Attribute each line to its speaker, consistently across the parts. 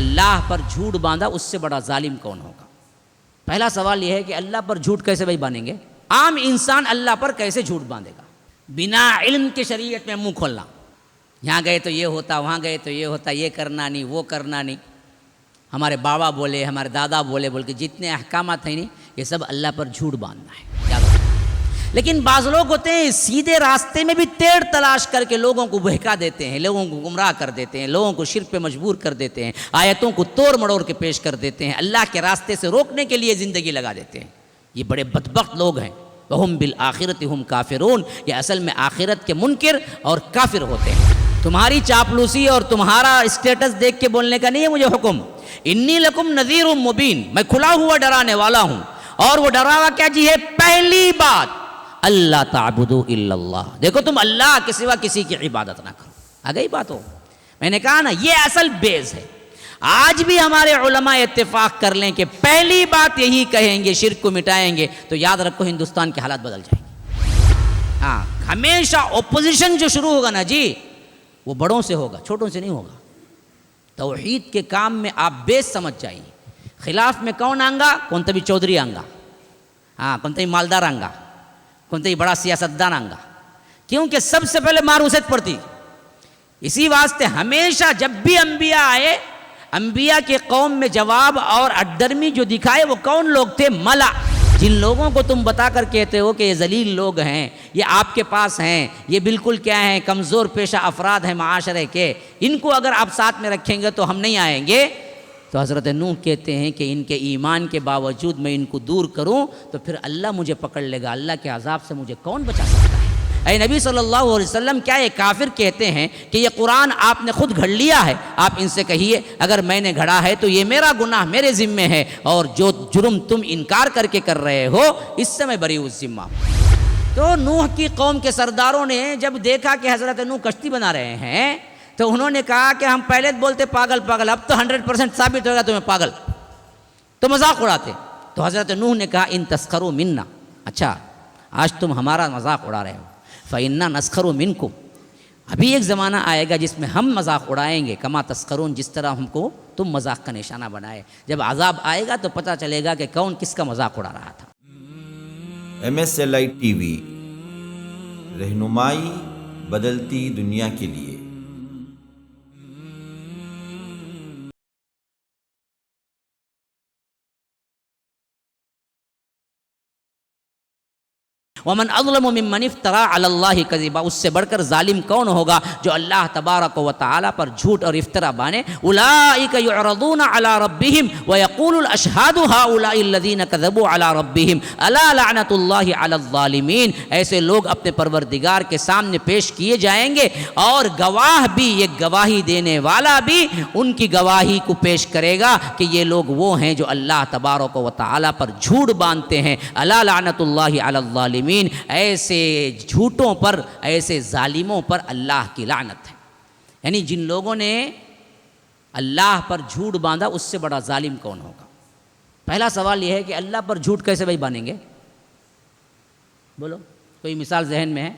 Speaker 1: اللہ پر جھوٹ باندھا اس سے بڑا ظالم کون ہوگا؟ پہلا سوال یہ ہے کہ اللہ پر جھوٹ کیسے بھائی باندھیں گے؟ عام انسان اللہ پر کیسے جھوٹ باندھے گا؟ بنا علم کے شریعت میں منہ کھولنا، یہاں گئے تو یہ ہوتا، وہاں گئے تو یہ ہوتا، یہ کرنا نہیں، وہ کرنا نہیں، ہمارے بابا بولے، ہمارے دادا بولے، بول کے جتنے احکامات ہیں نہیں، یہ سب اللہ پر جھوٹ باندھنا ہے، یاد رکھنا۔ لیکن بعض لوگ ہوتے ہیں سیدھے راستے میں بھی ٹیڑھ تلاش کر کے لوگوں کو بہکا دیتے ہیں، لوگوں کو گمراہ کر دیتے ہیں، لوگوں کو شرک پہ مجبور کر دیتے ہیں، آیتوں کو توڑ مڑوڑ کے پیش کر دیتے ہیں، اللہ کے راستے سے روکنے کے لیے زندگی لگا دیتے ہیں۔ یہ بڑے بدبخت لوگ ہیں۔ وَهُمْ بِالْآخِرَةِ هُمْ كَافِرُونَ، یہ اصل میں آخرت کے منکر اور کافر ہوتے ہیں۔ تمہاری چاپلوسی اور تمہارا اسٹیٹس دیکھ کے بولنے کا نہیں ہے مجھے حکم، انی لکم نذیر مبین، میں کھلا ہوا ڈرانے والا ہوں۔ اور وہ ڈراوا کیا جی ہے؟ پہلی بات اللہ تعبدوا الا اللہ، دیکھو تم اللہ کے سوا کسی کی عبادت نہ کرو۔ آ گئی بات ہو، میں نے کہا نا یہ اصل بیس ہے۔ آج بھی ہمارے علماء اتفاق کر لیں کہ پہلی بات یہی کہیں گے، شرک کو مٹائیں گے، تو یاد رکھو ہندوستان کے حالات بدل جائیں گے۔ ہاں، ہمیشہ اپوزیشن جو شروع ہوگا نا جی، وہ بڑوں سے ہوگا، چھوٹوں سے نہیں ہوگا۔ توحید کے کام میں آپ بیس سمجھ جائیے۔ خلاف میں کون آنگا؟ کون تبھی چودھری آنگا، ہاں کون تبھی مالدار آنگا، کون تبھی بڑا سیاستدان آنگا، کیونکہ سب سے پہلے معروست پڑتی۔ اسی واسطے ہمیشہ جب بھی انبیاء آئے، انبیاء کے قوم میں جواب اور اڈرمی جو دکھائے وہ کون لوگ تھے؟ ملا، جن لوگوں کو تم بتا کر کہتے ہو کہ یہ ذلیل لوگ ہیں، یہ آپ کے پاس ہیں، یہ بالکل کیا ہیں، کمزور پیشہ افراد ہیں معاشرے کے، ان کو اگر آپ ساتھ میں رکھیں گے تو ہم نہیں آئیں گے۔ تو حضرت نوح کہتے ہیں کہ ان کے ایمان کے باوجود میں ان کو دور کروں تو پھر اللہ مجھے پکڑ لے گا، اللہ کے عذاب سے مجھے کون بچا سکتا ہے؟ اے نبی صلی اللہ علیہ وسلم، کیا یہ کافر کہتے ہیں کہ یہ قرآن آپ نے خود گھڑ لیا ہے؟ آپ ان سے کہیے اگر میں نے گھڑا ہے تو یہ میرا گناہ میرے ذمے ہے، اور جو جرم تم انکار کر کے کر رہے ہو اس سے میں بری ذمہ ہوں۔ تو نوح کی قوم کے سرداروں نے جب دیکھا کہ حضرت نوح کشتی بنا رہے ہیں تو انہوں نے کہا کہ ہم پہلے بولتے پاگل پاگل، اب تو 100% ثابت ہوگا تمہیں پاگل، تو مذاق اڑاتے۔ تو حضرت نوح نے کہا ان تسخروا منا، اچھا آج تم ہمارا مذاق اڑا رہے ہو، فإنا نسخر منکم، ابھی ایک زمانہ آئے گا جس میں ہم مذاق اڑائیں گے، کما تسخرون، جس طرح ہم کو تم مذاق کا نشانہ بنائے۔ جب عذاب آئے گا تو پتہ چلے گا کہ کون کس کا مذاق اڑا رہا تھا۔
Speaker 2: MSLI TV، رہنمائی بدلتی دنیا کے لیے۔
Speaker 1: ومن اظلم ممن افترى على الله كذبا، اس سے بڑھ کر ظالم کون ہوگا جو اللہ تبارک و تعالی پر جھوٹ اور افطرا بانے۔ اولئک يعرضون على ربهم ويقول الاشهاد هؤلاء الذين كذبوا على ربهم الا لعنۃ اللہ علی الظالمین، ایسے لوگ اپنے پروردگار کے سامنے پیش کیے جائیں گے، اور گواہ بھی، یہ گواہی دینے والا بھی ان کی گواہی کو پیش کرے گا کہ یہ لوگ وہ ہیں جو اللہ تبارک و تعالی پر جھوٹ باندھتے ہیں۔ الا لعنۃ اللہ علی الظالمین، ایسے جھوٹوں پر، ایسے ظالموں پر اللہ کی لعنت ہے۔ یعنی جن لوگوں نے اللہ پر جھوٹ باندھا اس سے بڑا ظالم کون ہوگا؟ پہلا سوال یہ ہے کہ اللہ پر جھوٹ کیسے بھائی باندھیں گے؟ بولو، کوئی مثال ذہن میں ہے؟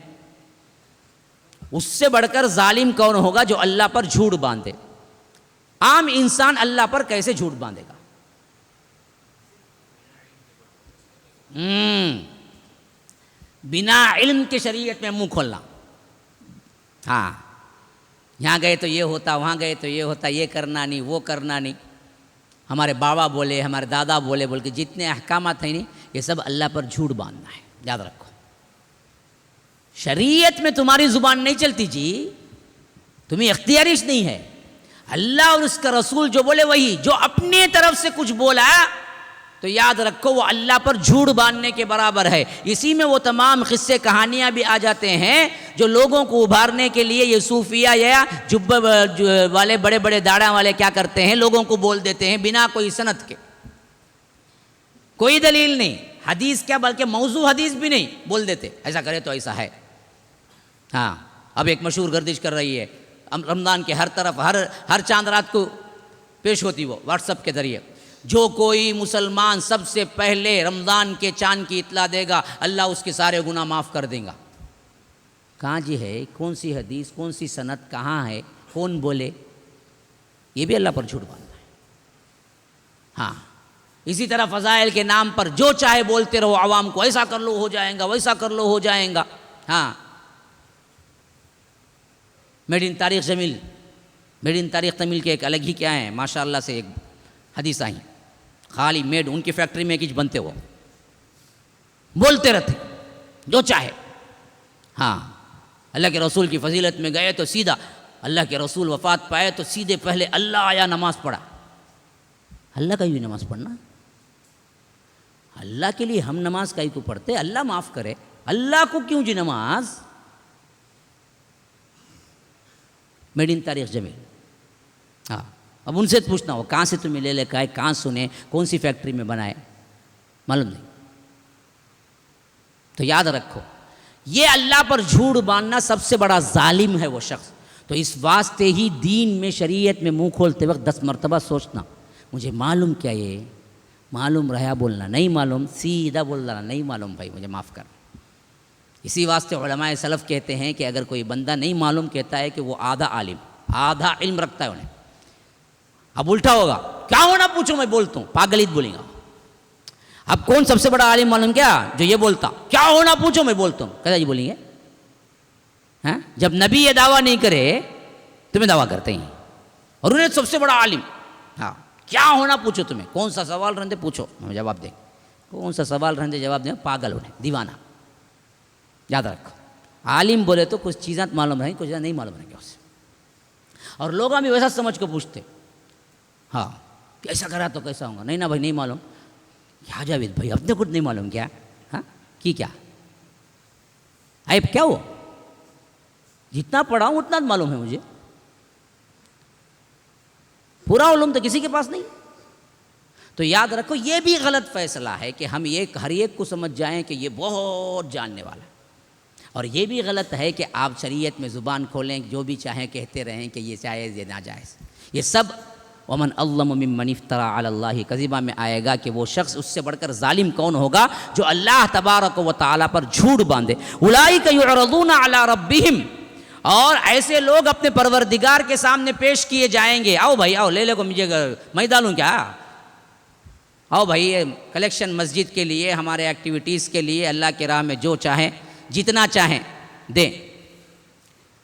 Speaker 1: اس سے بڑھ کر ظالم کون ہوگا جو اللہ پر جھوٹ باندھے؟ عام انسان اللہ پر کیسے جھوٹ باندھے گا؟ بنا علم کے شریعت میں منہ کھولنا، ہاں یہاں گئے تو یہ ہوتا، وہاں گئے تو یہ ہوتا، یہ کرنا نہیں، وہ کرنا نہیں، ہمارے بابا بولے، ہمارے دادا بولے، بول کے جتنے احکامات ہیں نہیں، یہ سب اللہ پر جھوٹ باندھنا ہے۔ یاد رکھو، شریعت میں تمہاری زبان نہیں چلتی جی، تمہیں اختیارش نہیں ہے۔ اللہ اور اس کا رسول جو بولے وہی، جو اپنی طرف سے کچھ بولا تو یاد رکھو وہ اللہ پر جھوٹ باندھنے کے برابر ہے۔ اسی میں وہ تمام قصے کہانیاں بھی آ جاتے ہیں جو لوگوں کو ابھارنے کے لیے یہ صوفیہ یا جبے والے بڑے بڑے داڑھیاں والے کیا کرتے ہیں، لوگوں کو بول دیتے ہیں بنا کوئی سند کے، کوئی دلیل نہیں، حدیث کیا بلکہ موضوع حدیث بھی نہیں، بول دیتے ایسا کرے تو ایسا ہے۔ ہاں اب ایک مشہور گردش کر رہی ہے، رمضان کے ہر طرف ہر چاند رات کو پیش ہوتی، وہ واٹس ایپ کے ذریعے، جو کوئی مسلمان سب سے پہلے رمضان کے چاند کی اطلاع دے گا اللہ اس کے سارے گناہ معاف کر دے گا۔ کہاں جی ہے؟ کون سی حدیث، کون سی سند، کہاں ہے، کون بولے؟ یہ بھی اللہ پر جھوٹ باندھنا ہے۔ ہاں اسی طرح فضائل کے نام پر جو چاہے بولتے رہو عوام کو، ایسا کر لو ہو جائیں گا، ویسا کر لو ہو جائیں گا. ہاں میڈ ان تاریخ جمیل، میڈ ان تاریخ تمیل کے ایک الگ ہی کیا ہیں ماشاء اللہ سے ایک حدیث آئی، خالی میڈ ان کی فیکٹری میں کچھ بنتے ہو، بولتے رہتے جو چاہے. ہاں اللہ کے رسول کی فضیلت میں گئے تو سیدھا اللہ کے رسول وفات پائے تو سیدھے پہلے اللہ آیا نماز پڑھا. اللہ کا ہی نماز پڑھنا، اللہ کے لیے ہم نماز کا ہی کو پڑھتے، اللہ معاف کرے، اللہ کو کیوں جی نماز. میڈ ان تاریخ جمیل. ہاں اب ان سے پوچھنا ہو کہاں سے تمہیں لے لے کا، کہاں سنے، کون سی فیکٹری میں بنائے، معلوم نہیں. تو یاد رکھو یہ اللہ پر جھوٹ باندھنا سب سے بڑا ظالم ہے وہ شخص. تو اس واسطے ہی دین میں شریعت میں منہ کھولتے وقت 10 مرتبہ سوچنا، مجھے معلوم کیا، یہ معلوم رہا بولنا، نہیں معلوم سیدھا بول رہا نہیں معلوم بھائی مجھے معاف کر. اسی واسطے علماء سلف کہتے ہیں کہ اگر کوئی بندہ نہیں معلوم کہتا ہے کہ وہ آدھا عالم آدھا علم رکھتا ہے انہیں. اب الٹا ہوگا، کیا ہونا پوچھو میں بولتا ہوں، پاگلیت بولیں گا. اب کون سب سے بڑا عالم معلوم کیا، جو یہ بولتا کیا ہونا پوچھو میں بولتا ہوں، کیسا جی بولیں گے. ہاں جب نبی یہ دعویٰ نہیں کرے تمہیں دعویٰ کرتے ہیں، اور انہیں سب سے بڑا عالم. ہاں کیا ہونا پوچھو تمہیں، کون سا سوال رہنے پوچھو جواب دیں، کون سا سوال رہنے جواب دیں، پاگل ہونے دیوانہ. یاد رکھو عالم بولے تو کچھ چیزیں معلوم رہیں، کچھ چیزیں نہیں معلوم رہیں گے اسے. اور لوگ بھی ویسا سمجھ کو پوچھتے، ہاں کیسا کرا تو کیسا ہوگا، نہیں نا بھائی نہیں معلوم. کیا جاوید بھائی اپنے کچھ نہیں معلوم کیا، ہاں کی کیا عیب کیا ہو، جتنا پڑھا ہوں اتنا معلوم ہے مجھے، پورا علوم تو کسی کے پاس نہیں. تو یاد رکھو یہ بھی غلط فیصلہ ہے کہ ہم ہر ایک کو سمجھ جائیں کہ یہ بہت جاننے والا ہے. اور یہ بھی غلط ہے کہ آپ شریعت میں زبان کھولیں جو بھی چاہیں کہتے رہیں کہ یہ جائز یہ ناجائز. یہ سب ومن اظلم ممن افترى علی اللہ کذبا میں آئے گا کہ وہ شخص اس سے بڑھ کر ظالم کون ہوگا جو اللہ تبارک و تعالیٰ پر جھوٹ باندھے. اولئک یعرضون علی ربہم، اور ایسے لوگ اپنے پروردگار کے سامنے پیش کیے جائیں گے. آؤ بھائی آؤ لے لے کو مجھے میں ڈالوں کیا، آؤ بھائی کلیکشن مسجد کے لیے ہمارے ایکٹیویٹیز کے لیے اللہ کی راہ میں جو چاہیں جتنا چاہیں دیں.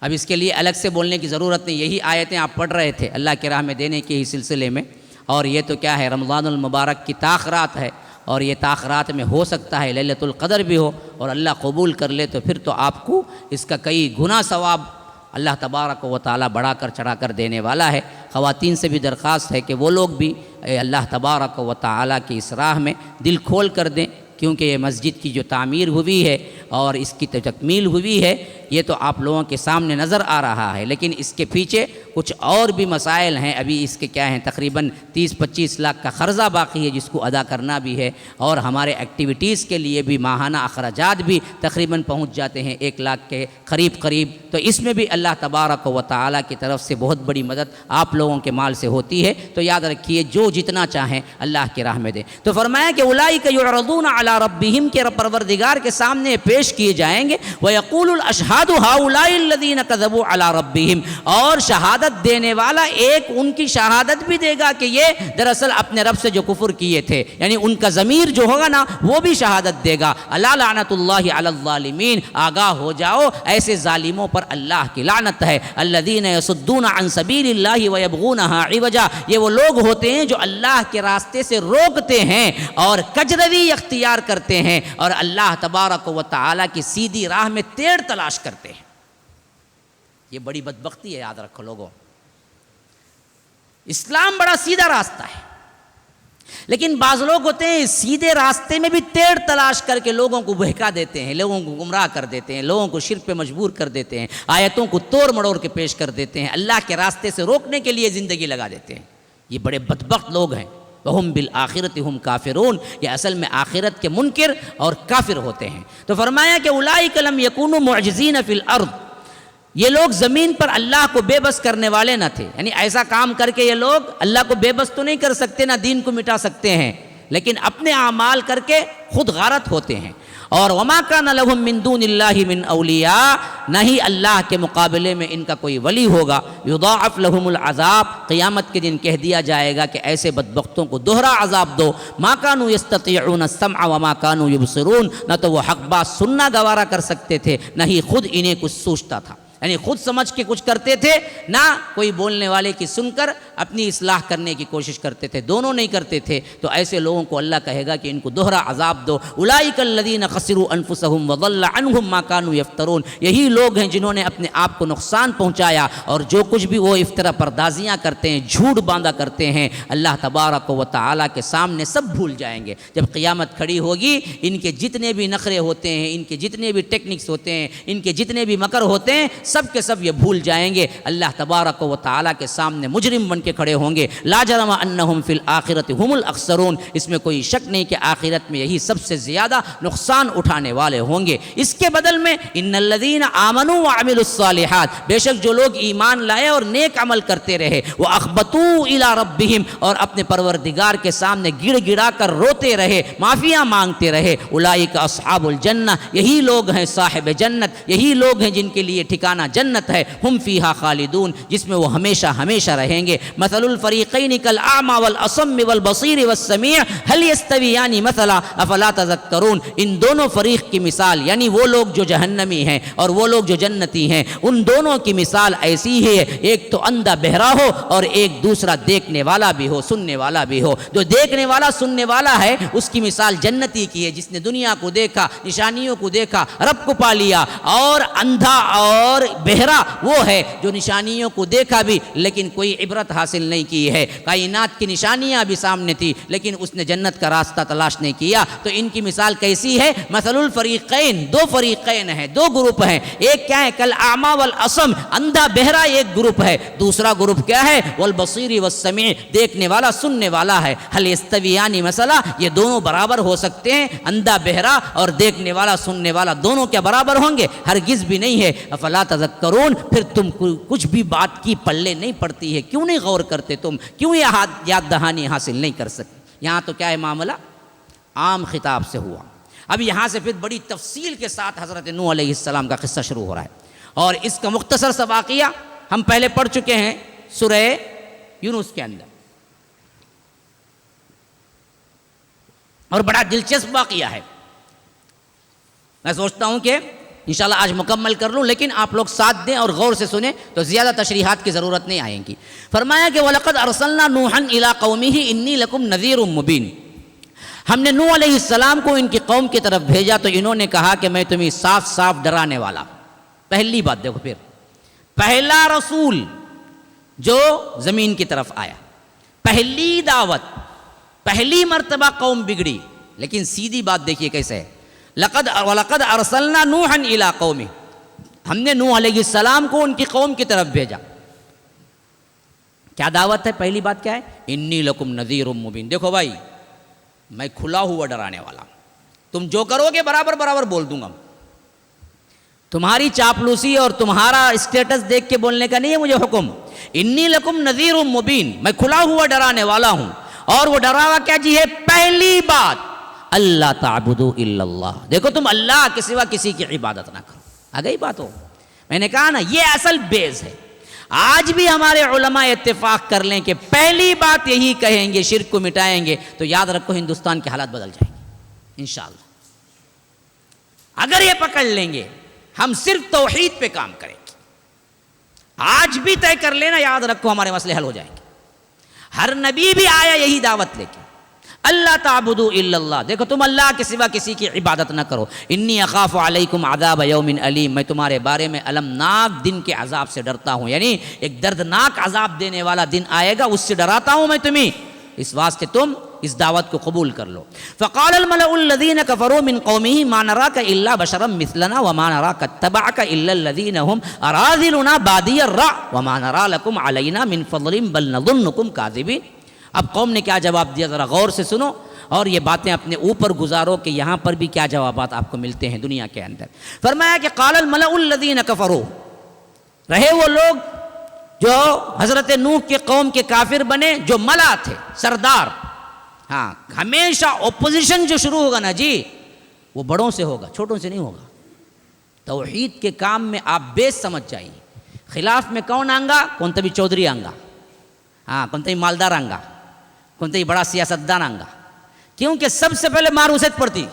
Speaker 1: اب اس کے لیے الگ سے بولنے کی ضرورت نہیں، یہی آیتیں آپ پڑھ رہے تھے اللہ کی راہ میں دینے کے ہی سلسلے میں. اور یہ تو کیا ہے رمضان المبارک کی تاخرات ہے، اور یہ تاخرات میں ہو سکتا ہے لیلۃ القدر بھی ہو، اور اللہ قبول کر لے تو پھر تو آپ کو اس کا کئی گنا ثواب اللہ تبارک و تعالیٰ بڑھا کر چڑھا کر دینے والا ہے. خواتین سے بھی درخواست ہے کہ وہ لوگ بھی اللہ تبارک و تعالیٰ کی اس راہ میں دل کھول کر دیں، کیونکہ یہ مسجد کی جو تعمیر ہوئی ہے اور اس کی تکمیل ہوئی ہے یہ تو آپ لوگوں کے سامنے نظر آ رہا ہے، لیکن اس کے پیچھے کچھ اور بھی مسائل ہیں. ابھی اس کے کیا ہیں تقریباً 30-25 لاکھ کا قرضہ باقی ہے جس کو ادا کرنا بھی ہے، اور ہمارے ایکٹیویٹیز کے لیے بھی ماہانہ اخراجات بھی تقریباً پہنچ جاتے ہیں 1 لاکھ کے قریب. تو اس میں بھی اللہ تبارک و تعالیٰ کی طرف سے بہت بڑی مدد آپ لوگوں کے مال سے ہوتی ہے. تو یاد رکھیے جو جتنا چاہیں اللہ کی راہ میں دیں. تو فرمایا کہ اولئک یعرضون علی ربہم کے پروردگار کے سامنے پیش کیے جائیں گے. ویقول الاشہاد ہؤلاء الذین کذبوا علی ربہم، اور شہادت دینے والا ایک ان کی شہادت بھی دے گا کہ یہ دراصل اپنے رب سے جو کفر کیے تھے، یعنی ان کا ضمیر جو ہوگا نا وہ بھی شہادت دے گا. الا لعنت اللہ علی الظالمین، آگاہ ہو جاؤ ایسے ظالموں پر اللہ کی لعنت ہے. الذین یصدون عن سبیل اللہ ویبغونہا عوجا، یہ وہ لوگ ہوتے ہیں جو اللہ کے راستے سے روکتے ہیں اور کجروی اختیار کرتے ہیں، اور اللہ تبارک و تعالیٰ کی سیدھی راہ میں ٹیڑھ تلاش کرتے ہیں. یہ بڑی بدبختی ہے، یاد رکھو لوگوں. اسلام بڑا سیدھا راستہ ہے، لیکن بعض لوگ ہوتے ہیں سیدھے راستے میں بھی ٹیڑھ تلاش کر کے لوگوں کو بہکا دیتے ہیں، لوگوں کو گمراہ کر دیتے ہیں، لوگوں کو شرک پہ مجبور کر دیتے ہیں، آیتوں کو توڑ مڑوڑ کے پیش کر دیتے ہیں، اللہ کے راستے سے روکنے کے لیے زندگی لگا دیتے ہیں. یہ بڑے بدبخت لوگ ہیں. وَهُمْ بِالْآخِرَةِ هُمْ کافرون، یہ اصل میں آخرت کے منکر اور کافر ہوتے ہیں. تو فرمایا کہ اولئک لم یکونوا معجزین فی الارض، یہ لوگ زمین پر اللہ کو بے بس کرنے والے نہ تھے. یعنی ایسا کام کر کے یہ لوگ اللہ کو بے بس تو نہیں کر سکتے، نہ دین کو مٹا سکتے ہیں، لیکن اپنے اعمال کر کے خود غارت ہوتے ہیں. اور وما کان لہم من دون اللہ من اولیاء، نہ ہی اللہ کے مقابلے میں ان کا کوئی ولی ہوگا، یضاعف لہم العذاب، قیامت کے دن کہہ دیا جائے گا کہ ایسے بدبختوں کو دوہرا عذاب دو، ما کانوا یستطیعون السمع وما کانوا یبصرون، نہ تو وہ حق بات سننا گوارا کر سکتے تھے، نہ ہی خود انہیں کچھ سوچتا تھا، یعنی خود سمجھ کے کچھ کرتے تھے، نہ کوئی بولنے والے کی سن کر اپنی اصلاح کرنے کی کوشش کرتے تھے، دونوں نہیں کرتے تھے، تو ایسے لوگوں کو اللہ کہے گا کہ ان کو دوہرا عذاب دو، اولئک الذین خسروا انفسهم وضل عنهم ما كانوا یفترون، یہی لوگ ہیں جنہوں نے اپنے آپ کو نقصان پہنچایا اور جو کچھ بھی وہ افطرا پردازیاں کرتے ہیں، جھوٹ باندھا کرتے ہیں، اللہ تبارک و تعالیٰ کے سامنے سب بھول جائیں گے۔ جب قیامت کھڑی ہوگی، ان کے جتنے بھی نخرے ہوتے ہیں، ان کے جتنے بھی ٹیکنکس ہوتے ہیں، ان کے جتنے بھی مکر ہوتے ہیں، سب کے سب یہ بھول جائیں گے، اللہ تبارک و تعالیٰ کے سامنے مجرم بن کے کھڑے ہوں گے۔ لا جرم انہم فی الآخرۃ هم الاخسرون، اس میں کوئی شک نہیں کہ آخرت میں یہی سب سے زیادہ نقصان اٹھانے والے ہوں گے۔ اس کے بدل میں ان الذین آمنوا وعملوا الصالحات، بے شک جو لوگ ایمان لائے اور نیک عمل کرتے رہے، واخبتوا الی ربہم، اور اپنے پروردگار کے سامنے گڑ گڑا کر روتے رہے، معافیاں مانگتے رہے، اولئک اصحاب الجنہ، یہی لوگ ہیں صاحب جنت، یہی لوگ ہیں جن کے لیے ٹھکانہ جنت ہے، ہم فیہا خالدون، جس میں وہ ہمیشہ ہمیشہ رہیں گے۔ مثل الفریقین کالاعمی والاصم والبصیر والسمیع هل یستویان مثلا افلا تذکرون، ان دونوں فریق کی مثال، یعنی وہ لوگ جو جہنمی ہیں اور وہ لوگ جو جنتی ہیں، ان دونوں کی مثال ایسی ہی ہے، ایک تو اندھا بہرا ہو اور ایک دوسرا دیکھنے والا بھی ہو، سننے والا بھی ہو۔ جو دیکھنے والا سننے والا ہے اس کی مثال جنتی کی ہے، جس نے دنیا کو دیکھا، نشانیوں کو دیکھا، رب کو پا لیا، اور اندھا اور بہرا وہ ہے جو نشانیوں کو دیکھا بھی لیکن کوئی عبرت حاصل نہیں کی ہے، کائنات کی نشانیاں بھی سامنے تھی لیکن اس نے جنت کا راستہ تلاش نہیں کیا۔ تو ان کی مثال کیسی ہے؟ مثل الفریقین، دو فریقین ہیں، دو گروپ ہیں، ایک کیا ہے؟ کالاعمی والاصم، اندھا بہرا ایک گروپ ہے، دوسرا گروپ کیا ہے؟ والبصیر والسمیع، دیکھنے والا سننے والا ہے۔ هل یستویان مثلا، یہ دونوں برابر ہو سکتے ہیں؟ اندھا بہرا اور دیکھنے والا سننے والا دونوں کیا برابر ہوں گے؟ ہرگز بھی نہیں ہے۔ افلا تذکرون، پھر تم کچھ بھی بات کی پلے نہیں پڑتی ہے، کیوں نہیں غور کرتے تم؟ کیوں یہ یاد دہانی حاصل نہیں کر سکتے؟ یہاں تو کیا ہے معاملہ؟ عام خطاب سے ہوا۔ اب یہاں سے پھر بڑی تفصیل کے ساتھ حضرت نوح علیہ السلام کا قصہ شروع ہو رہا ہے، اور اس کا مختصر سا واقعہ ہم پہلے پڑھ چکے ہیں سورہ یونس کے اندر، اور بڑا دلچسپ واقعہ ہے۔ میں سوچتا ہوں کہ انشاءاللہ آج مکمل کر لوں، لیکن آپ لوگ ساتھ دیں اور غور سے سنیں تو زیادہ تشریحات کی ضرورت نہیں آئیں گی۔ فرمایا کہ وَلَقَدْ أَرْسَلْنَا نُوحًا إِلَىٰ قَوْمِهِ إِنِّي لَكُمْ نَذِيرٌ مُّبِينٌ، ہم نے نوح علیہ السلام کو ان کی قوم کی طرف بھیجا تو انہوں نے کہا کہ میں تمہیں صاف صاف ڈرانے والا۔ پہلی بات دیکھو، پھر پہلا رسول جو زمین کی طرف آیا، پہلی دعوت، پہلی مرتبہ قوم بگڑی، لیکن سیدھی بات دیکھیے کیسے ہے۔ وَلَقَدْ أَرْسَلْنَا نُوحًا إِلَىٰ قَوْمِهِ، ہم نے نوح علیہ السلام کو ان کی قوم کی طرف بھیجا۔ کیا دعوت ہے؟ پہلی بات کیا ہے؟ اِنِّي لَكُمْ نَذِيرٌ مُّبِينٌ، دیکھو بھائی میں کھلا ہوا ڈرانے والا، تم جو کرو گے برابر برابر بول دوں گا۔ تمہاری چاپلوسی اور تمہارا اسٹیٹس دیکھ کے بولنے کا نہیں ہے مجھے حکم۔ اِنِّي لَكُمْ نَذِيرٌ مُّبِينٌ، میں کھلا ہوا ڈرانے والا ہوں۔ اور وہ ڈراوا کیا جی ہے؟ پہلی بات اللہ تعبدوا الا اللہ، دیکھو تم اللہ کے سوا کسی کی عبادت نہ کرو۔ آ گئی بات ہو؟ میں نے کہا نا یہ اصل بیس ہے۔ آج بھی ہمارے علماء اتفاق کر لیں کہ پہلی بات یہی کہیں گے، شرک کو مٹائیں گے، تو یاد رکھو ہندوستان کے حالات بدل جائیں گے انشاءاللہ۔ اگر یہ پکڑ لیں گے ہم صرف توحید پہ کام کریں گے، آج بھی طے کر لینا، یاد رکھو ہمارے مسئلے حل ہو جائیں گے۔ ہر نبی بھی آیا یہی دعوت لے کے، اللہ تعبدوا الا اللہ، دیکھو تم اللہ کے سوا کسی کی عبادت نہ کرو۔ انی اخاف علیکم عذاب یوم علیم، میں تمہارے بارے میں المناک دن کے عذاب سے ڈرتا ہوں، یعنی ایک دردناک عذاب دینے والا دن آئے گا، اس سے ڈراتا ہوں میں تمہیں، اس واسطے تم اس دعوت کو قبول کر لو۔ فقال الملأ الذین کفروا من قومه ما نراک الا بشرا مثلنا وما نراک اتبعک الا الذین هم اراذلنا بادی الرأی وما نرا لکم علینا من فضل بل نظنکم کاذبین۔ اب قوم نے کیا جواب دیا، ذرا غور سے سنو اور یہ باتیں اپنے اوپر گزارو کہ یہاں پر بھی کیا جوابات آپ کو ملتے ہیں دنیا کے اندر۔ فرمایا کہ قال الملأ الذین کفروا، رہے وہ لوگ جو حضرت نوح کے قوم کے کافر بنے، جو ملا تھے، سردار۔ ہاں، ہمیشہ اپوزیشن جو شروع ہوگا نا جی، وہ بڑوں سے ہوگا، چھوٹوں سے نہیں ہوگا۔ توحید کے کام میں آپ بیس سمجھ جائیے۔ خلاف میں کون آئیں گا؟ کون تبھی چودھری آئیں گا، ہاں کون تبھی مالدار آئیں گا، کون تبھی بڑا سیاستدان آئیں گا، کیونکہ سب سے پہلے معروست پڑتی۔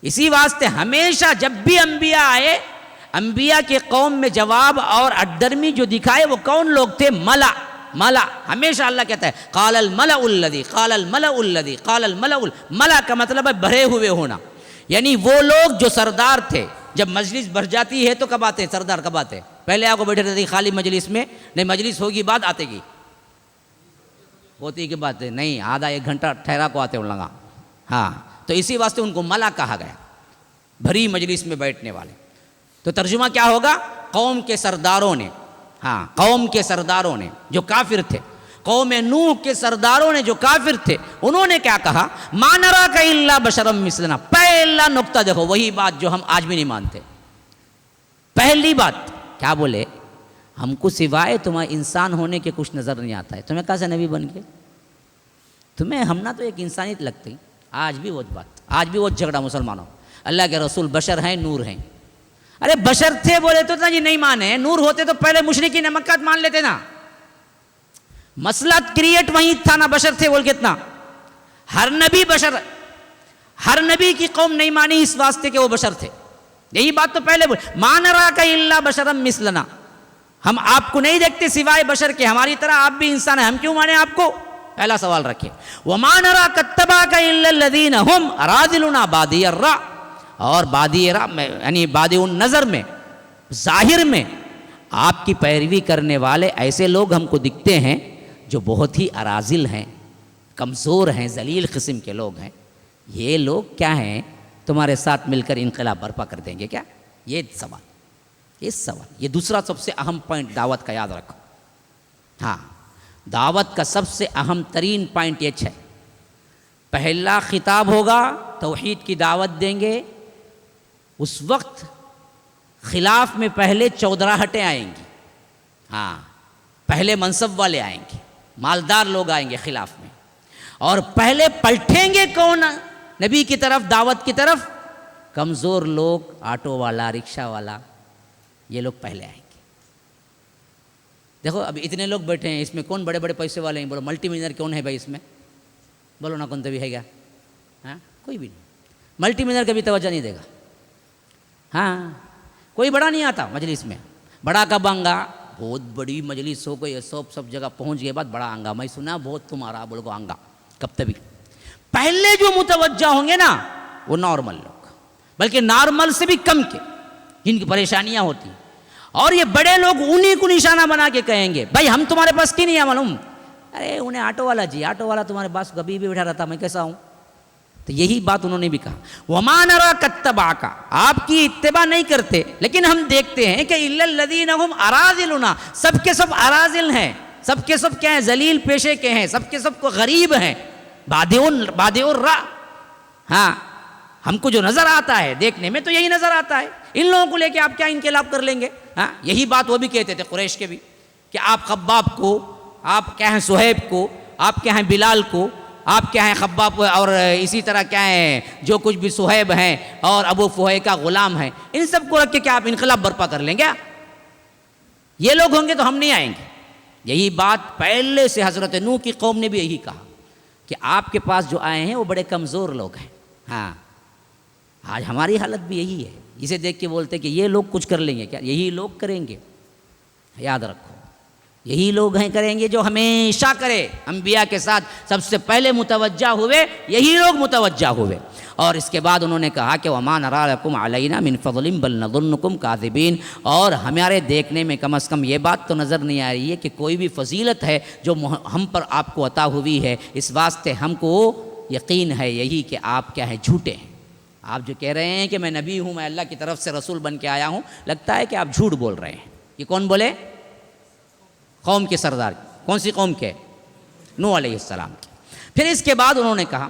Speaker 1: اسی واسطے ہمیشہ جب بھی انبیاء آئے، انبیاء کے قوم میں جواب اور اڈرمی جو دکھائے وہ کون لوگ تھے؟ ملا۔ ہمیشہ اللہ کہتا ہے قال الملأ الذی، قال الملأ الذی، قال الملأ۔ ملا کا مطلب ہے بھرے ہوئے ہونا، یعنی وہ لوگ جو سردار تھے۔ جب مجلس بھر جاتی ہے تو کب آتے ہیں سردار؟ کب آتے ہیں؟ پہلے آپ کو بیٹھے رہتے خالی مجلس میں، نہیں مجلس ہوگی بعد آتے گی، ہوتی کی بات ہے نہیں، آدھا ایک گھنٹہ ٹھہرا کو آتے لگا، ہاں۔ تو اسی واسطے ان کو ملا کہا گیا، بھری مجلس میں بیٹھنے والے۔ تو ترجمہ کیا ہوگا؟ قوم کے سرداروں نے، ہاں قوم کے سرداروں نے جو کافر تھے، قوم نوح کے سرداروں نے جو کافر تھے، انہوں نے کیا کہا؟ ما نراک الا بشرا مثلنا۔ پہلا نقطہ دیکھو، وہی بات جو ہم آج بھی نہیں مانتے۔ پہلی بات کیا بولے؟ ہم کو سوائے تمہیں انسان ہونے کے کچھ نظر نہیں آتا ہے، تمہیں کہاں سے نبی بن گئے؟ تمہیں ہم نہ تو ایک انسانیت لگتی۔ آج بھی وہ بات، آج بھی وہ جھگڑا مسلمانوں، اللہ کے رسول بشر ہیں، نور ہیں۔ ارے بشر تھے بولے تو جی نہیں مانے، نور ہوتے تو پہلے مشرکین مکہ مان لیتے نا۔ مسئلہ کریٹ وہیں تھا نا، بشر تھے بول کے اتنا۔ ہر نبی بشر، ہر نبی کی قوم نہیں مانی اس واسطے کہ وہ بشر تھے، یہی بات تو پہلے بول۔ ما نراک الا بشرا مثلنا، ہم آپ کو نہیں دیکھتے سوائے بشر کے، ہماری طرح آپ بھی انسان ہیں، ہم کیوں مانیں آپ کو؟ پہلا سوال رکھے۔ وما نراک اتبعک الا الذین هم اراذلنا بادی الرأی، اور بادی الرأی میں یعنی بادی النظر میں، ظاہر میں آپ کی پیروی کرنے والے ایسے لوگ ہم کو دکھتے ہیں جو بہت ہی اراذل ہیں، کمزور ہیں، ذلیل قسم کے لوگ ہیں۔ یہ لوگ کیا ہیں؟ تمہارے ساتھ مل کر انقلاب برپا کر دیں گے کیا؟ یہ سوال، یہ دوسرا سب سے اہم پوائنٹ دعوت کا یاد رکھو۔ ہاں دعوت کا سب سے اہم ترین پوائنٹ یہ ہے، پہلا خطاب ہوگا توحید کی دعوت دیں گے، اس وقت خلاف میں پہلے چودراہٹیں آئیں گی، ہاں پہلے منصب والے آئیں گے، مالدار لوگ آئیں گے خلاف میں، اور پہلے پلٹیں گے کون نبی کی طرف، دعوت کی طرف؟ کمزور لوگ، آٹو والا، رکشہ والا، یہ لوگ پہلے آئیں گے۔ دیکھو اب اتنے لوگ بیٹھے ہیں، اس میں کون بڑے بڑے پیسے والے ہیں؟ بولو ملٹی ملینئر کون ہے بھائی اس میں؟ بولو نا کون تو بھی ہے گا؟ ہاں کوئی بھی نہیں، ملٹی ملینئر کبھی توجہ نہیں دے گا۔ ہاں کوئی بڑا نہیں آتا مجلس میں، بڑا کب آنگا؟ بہت بڑی مجلس ہو گئی، سب جگہ پہنچ گئے بعد بڑا آنگا، میں سنا بہت تمہارا، بولو کو آنگا کب تبھی۔ پہلے جو متوجہ ہوں گے نا وہ نارمل لوگ، بلکہ نارمل سے بھی کم کے، جن کی پریشانیاں ہوتی ہیں، اور یہ بڑے لوگ انہیں کو نشانہ بنا کے کہیں گے بھائی ہم تمہارے پاس کی نہیں ہے معلوم، ارے انہیں آٹو والا جی، آٹو والا تمہارے پاس کبھی بھی بیٹھا رہتا، میں کیسا ہوں؟ تو یہی بات انہوں نے بھی کہا، وَمَا نَرَاكَ اتَّبَعَكَ، آپ کی اتباع نہیں کرتے، لیکن ہم دیکھتے ہیں کہ إِلَّا الَّذِينَ هُمْ أَرَاذِلُنَا، سب کے سب اراذل ہیں، سب کے سب کیا ہیں؟ ذلیل پیشے کے ہیں، سب کے سب کو غریب ہیں، بادئ الرأی، ہاں ہم کو جو نظر آتا ہے دیکھنے میں تو یہی نظر آتا ہے، ان لوگوں کو لے کے آپ کیا انقلاب کر لیں گے؟ ہاں یہی بات وہ بھی کہتے تھے قریش کے بھی، کہ آپ خباب کو، آپ کیا ہیں صہیب کو، آپ کیا ہیں بلال کو، آپ کیا ہیں خباب، اور اسی طرح کیا ہیں جو کچھ بھی صہیب ہیں اور ابو فہی کا غلام ہیں، ان سب کو رکھ کے کیا آپ انقلاب برپا کر لیں گے؟ یہ لوگ ہوں گے تو ہم نہیں آئیں گے۔ یہی بات پہلے سے حضرت نوح کی قوم نے بھی یہی کہا کہ آپ کے پاس جو آئے ہیں وہ بڑے کمزور لوگ ہیں۔ ہاں آج ہماری حالت بھی یہی ہے، اسے دیکھ کے بولتے کہ یہ لوگ کچھ کر لیں گے کیا؟ یہی لوگ کریں گے، یاد رکھو یہی لوگ ہیں کریں گے جو ہمیشہ کرے، انبیاء کے ساتھ سب سے پہلے متوجہ ہوئے یہی لوگ متوجہ ہوئے۔ اور اس کے بعد انہوں نے کہا کہ وَمَا نَرَىٰ لَكُمْ عَلَيْنَا مِنْ فَضْلٍ بَلْ نَظُنُّكُمْ كَاذِبِينَ، اور ہمارے دیکھنے میں کم از کم یہ بات تو نظر نہیں آ رہی ہے کہ کوئی بھی فضیلت ہے جو ہم پر آپ کو عطا ہوئی ہے، اس واسطے ہم کو یقین ہے یہی کہ آپ کیا ہے؟ جھوٹے ہیں۔ آپ جو کہہ رہے ہیں کہ میں نبی ہوں، میں اللہ کی طرف سے رسول بن کے آیا ہوں، لگتا ہے کہ آپ جھوٹ بول رہے ہیں۔ یہ کون بولے؟ قوم کے سردار۔ کون سی قوم کے؟ نوح علیہ السلام کی۔ پھر اس کے بعد انہوں نے کہا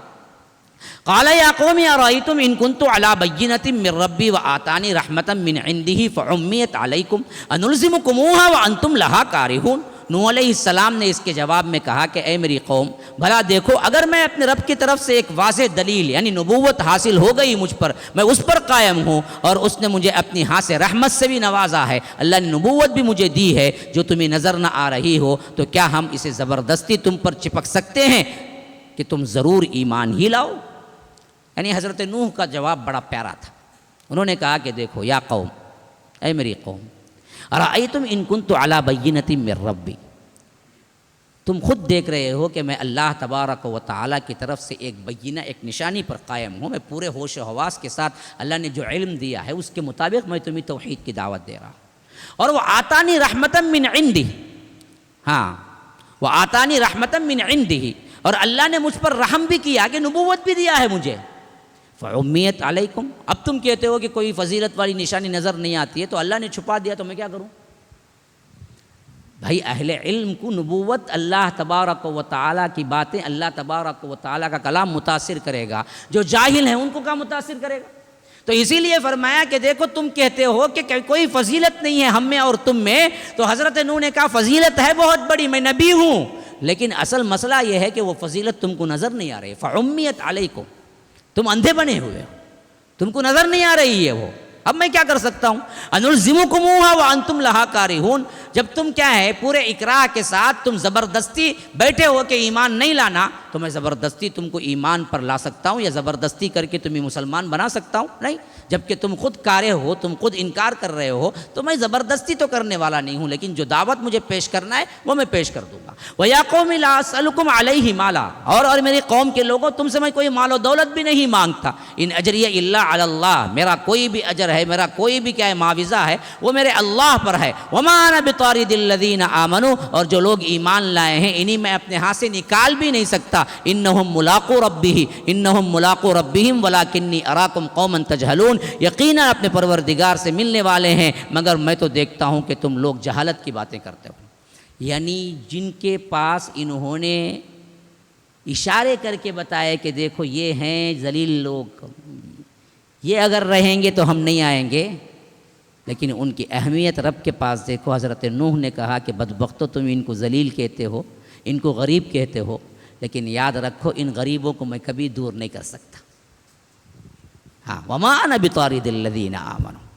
Speaker 1: قال یا قوم ارأیتم ان کنت علی بینۃ من ربی وآتانی رحمۃ من عنده فعمیت علیکم انلزمکموها وانتم لها کارہون۔ نوح علیہ السلام نے اس کے جواب میں کہا کہ اے میری قوم، بھلا دیکھو اگر میں اپنے رب کی طرف سے ایک واضح دلیل یعنی نبوت حاصل ہو گئی مجھ پر، میں اس پر قائم ہوں، اور اس نے مجھے اپنی ہاتھ سے رحمت سے بھی نوازا ہے، اللہ نے نبوت بھی مجھے دی ہے جو تمہیں نظر نہ آ رہی ہو، تو کیا ہم اسے زبردستی تم پر چپک سکتے ہیں کہ تم ضرور ایمان ہی لاؤ؟ یعنی حضرت نوح کا جواب بڑا پیارا تھا. انہوں نے کہا کہ دیکھو یا قوم، اے میری قوم، ارأیتم ان کنت علی بینۃ من ربی، تم خود دیکھ رہے ہو کہ میں اللہ تبارک و تعالیٰ کی طرف سے ایک بینہ، ایک نشانی پر قائم ہوں، میں پورے ہوش و حواس کے ساتھ اللہ نے جو علم دیا ہے اس کے مطابق میں تمہیں توحید کی دعوت دے رہا ہوں. اور وہ آتانی رحمتا من عندہ، ہاں وہ آتانی رحمتا من عندہ، اور اللہ نے مجھ پر رحم بھی کیا کہ نبوت بھی دیا ہے مجھے. فعمیت علیکم، اب تم کہتے ہو کہ کوئی فضیلت والی نشانی نظر نہیں آتی ہے تو اللہ نے چھپا دیا تو میں کیا کروں؟ بھائی اہل علم کو نبوت، اللہ تبارک و تعالیٰ کی باتیں، اللہ تبارک و تعالیٰ کا کلام متاثر کرے گا، جو جاہل ہیں ان کو کیا متاثر کرے گا؟ تو اسی لیے فرمایا کہ دیکھو تم کہتے ہو کہ کوئی فضیلت نہیں ہے ہم میں اور تم میں، تو حضرت نوح نے کہا فضیلت ہے بہت بڑی، میں نبی ہوں، لیکن اصل مسئلہ یہ ہے کہ وہ فضیلت تم کو نظر نہیں آ رہی. فعمیت علیکم، تم اندھے بنے ہوئے ہو، تم کو نظر نہیں آ رہی ہے وہ. اب میں کیا کر سکتا ہوں؟ انلزمکموہا وانتم لہا کارہون، جب تم کیا ہے پورے اکراہ کے ساتھ تم زبردستی بیٹھے ہو کہ ایمان نہیں لانا، تو میں زبردستی تم کو ایمان پر لا سکتا ہوں یا زبردستی کر کے تمہیں مسلمان بنا سکتا ہوں؟ نہیں. جبکہ تم خود کارے ہو، تم خود انکار کر رہے ہو، تو میں زبردستی تو کرنے والا نہیں ہوں، لیکن جو دعوت مجھے پیش کرنا ہے وہ میں پیش کر دوں گا. وَيَا قَوْمِ لَا أَسْأَلُكُمْ عَلَيْهِ مَالًا، اور میری قوم کے لوگوں تم سے میں کوئی مال و دولت بھی نہیں مانگتا. ان اجریہ الا علی اللہ، میرا کوئی بھی اجر ہے، میرا کوئی بھی کیا ہے معاوضہ ہے وہ میرے اللہ پر ہے. وما انا بطارد الذین آمنوا، اور جو لوگ ایمان لائے ہیں انہیں میں اپنے ہاتھ سے نکال بھی نہیں سکتا. انہم ملاقو ربہم ولکنی اراکم قوما تجہلون، یقینا اپنے پروردگار سے ملنے والے ہیں مگر میں تو دیکھتا ہوں کہ تم لوگ جہالت کی باتیں کرتے ہو. یعنی جن کے پاس انہوں نے اشارے کر کے بتایا کہ دیکھو یہ ہیں ذلیل لوگ، یہ اگر رہیں گے تو ہم نہیں آئیں گے، لیکن ان کی اہمیت رب کے پاس دیکھو. حضرت نوح نے کہا کہ بدبختو تم ان کو ذلیل کہتے ہو، ان کو غریب کہتے ہو، لیکن یاد رکھو ان غریبوں کو میں کبھی دور نہیں کر سکتا. ہاں وما انا بطارد الذین آمنوا،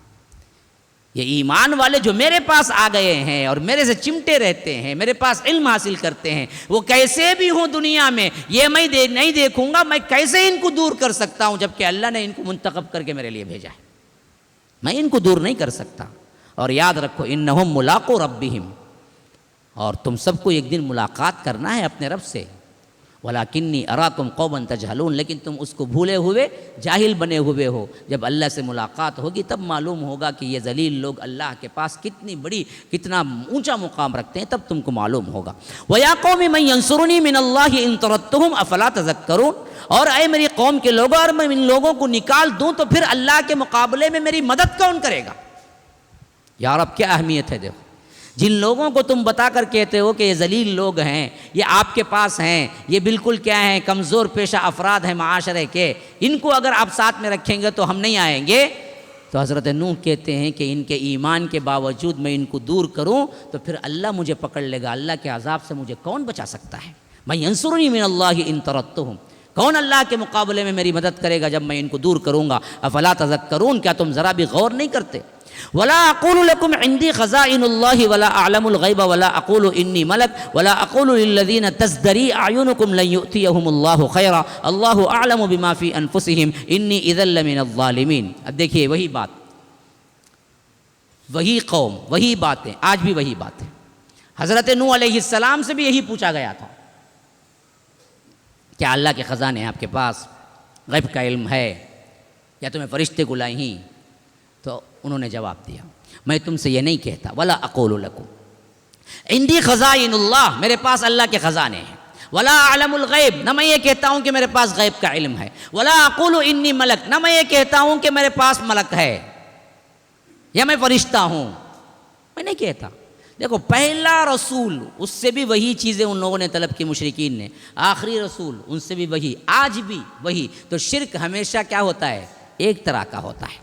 Speaker 1: یہ ایمان والے جو میرے پاس آ گئے ہیں اور میرے سے چمٹے رہتے ہیں، میرے پاس علم حاصل کرتے ہیں، وہ کیسے بھی ہوں دنیا میں، یہ میں نہیں دیکھوں گا میں کیسے ان کو دور کر سکتا ہوں، جبکہ اللہ نے ان کو منتخب کر کے میرے لیے بھیجا ہے. میں ان کو دور نہیں کر سکتا. اور یاد رکھو انہم ملاقو ربہم، اور تم سب کو ایک دن ملاقات کرنا ہے اپنے رب سے. وَلَكِنِّي أَرَاكُمْ قَوْمًا تَجْهَلُونَ، لیکن تم اس کو بھولے ہوئے جاہل بنے ہوئے ہو. جب اللہ سے ملاقات ہوگی تب معلوم ہوگا کہ یہ ذلیل لوگ اللہ کے پاس کتنا اونچا مقام رکھتے ہیں، تب تم کو معلوم ہوگا. وَيَا قَوْمِ مَن يَنصُرُنِي مِنَ اللَّهِ إِن طَرَدتُّهُمْ أَفَلَا تَذَكَّرُونَ، اور اے میری قوم کے لوگوں اور میں ان لوگوں کو نکال دوں تو پھر اللہ کے مقابلے میں میری مدد کون کرے گا؟ یا رب کیا اہمیت ہے. دیکھو جن لوگوں کو تم بتا کر کہتے ہو کہ یہ ذلیل لوگ ہیں، یہ آپ کے پاس ہیں، یہ بالکل کیا ہیں کمزور پیشہ افراد ہیں معاشرے کے، ان کو اگر آپ ساتھ میں رکھیں گے تو ہم نہیں آئیں گے. تو حضرت نوح کہتے ہیں کہ ان کے ایمان کے باوجود میں ان کو دور کروں تو پھر اللہ مجھے پکڑ لے گا، اللہ کے عذاب سے مجھے کون بچا سکتا ہے؟ من ینصرنی من اللہ ان طردتہم، کون اللہ کے مقابلے میں میری مدد کرے گا جب میں ان کو دور کروں گا؟ افلا تذکرون، کیا تم ذرا بھی غور نہیں کرتے؟ ولا اقول لكم عندي خزائن الله ولا اعلم الغيب ولا اقول اني ملك ولا اقول للذين تزدري اعينكم لن يؤتيهم الله خيرا الله اعلم بما في انفسهم اني اذا لمن الظالمين. اب دیکھیے وہی بات، وہی قوم، وہی باتیں، آج بھی وہی باتیں. حضرت نوح علیہ السلام سے بھی یہی پوچھا گیا تھا کیا اللہ کے خزانے ہیں آپ کے پاس، غیب کا علم ہے، یا تمہیں فرشتے کو لائیں ہی؟ تو انہوں نے جواب دیا میں تم سے یہ نہیں کہتا. ولا اقول لکم عندی خزائن اللہ، میرے پاس اللہ کے خزانے ہیں. ولا اعلم الغیب، نہ میں یہ کہتا ہوں کہ میرے پاس غیب کا علم ہے. ولا اقول انی ملک، نہ میں یہ کہتا ہوں کہ میرے پاس ملک ہے یا میں فرشتہ ہوں، میں نہیں کہتا. دیکھو پہلا رسول اس سے بھی وہی چیزیں ان لوگوں نے طلب کی مشرکین نے، آخری رسول ان سے بھی وہی، آج بھی وہی. تو شرک ہمیشہ کیا ہوتا ہے؟ ایک طرح کا ہوتا ہے.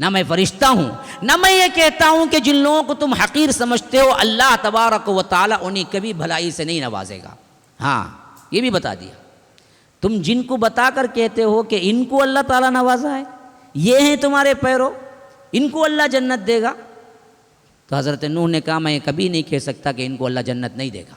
Speaker 1: نہ میں فرشتہ ہوں، نہ میں یہ کہتا ہوں کہ جن لوگوں کو تم حقیر سمجھتے ہو اللہ تبارک و تعالیٰ انہیں کبھی بھلائی سے نہیں نوازے گا۔ ہاں یہ بھی بتا دیا، تم جن کو بتا کر کہتے ہو کہ ان کو اللہ تعالیٰ نوازا ہے، یہ ہیں تمہارے پیرو، ان کو اللہ جنت دے گا، تو حضرت نوح نے کہا میں کبھی نہیں کہہ سکتا کہ ان کو اللہ جنت نہیں دے گا،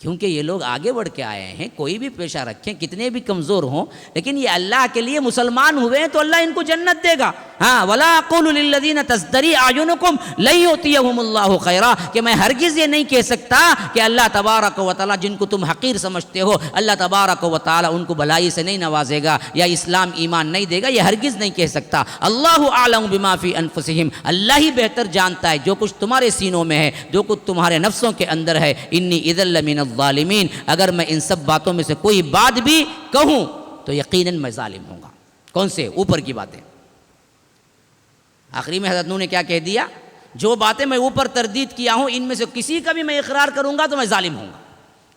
Speaker 1: کیونکہ یہ لوگ آگے بڑھ کے آئے ہیں، کوئی بھی پیشہ رکھیں کتنے بھی کمزور ہوں، لیکن یہ اللہ کے لیے مسلمان ہوئے ہیں تو اللہ ان کو جنت دے گا۔ ہاں ولا اقول للذین تزدری اعینکم لن یؤتیہم اللہ خیرا، کہ میں ہرگز یہ نہیں کہہ سکتا کہ اللہ تبارک و تعالیٰ جن کو تم حقیر سمجھتے ہو اللہ تبارک و تعالیٰ ان کو بھلائی سے نہیں نوازے گا یا اسلام ایمان نہیں دے گا، یہ ہرگز نہیں کہہ سکتا۔ اللہ اعلم بما فی انفسہم، اللہ ہی بہتر جانتا ہے جو کچھ تمہارے سینوں میں ہے، جو کچھ تمہارے نفسوں کے اندر ہے۔ انی اذا لمن الظالمین، اگر میں ان سب باتوں میں سے کوئی بات بھی کہوں تو یقیناً میں ظالم ہوں گا۔ کون سے؟ اوپر کی باتیں۔ آخری میں حضرت نوح نے کیا کہہ دیا؟ جو باتیں میں اوپر تردید کیا ہوں ان میں سے کسی کا بھی میں اقرار کروں گا تو میں ظالم ہوں گا،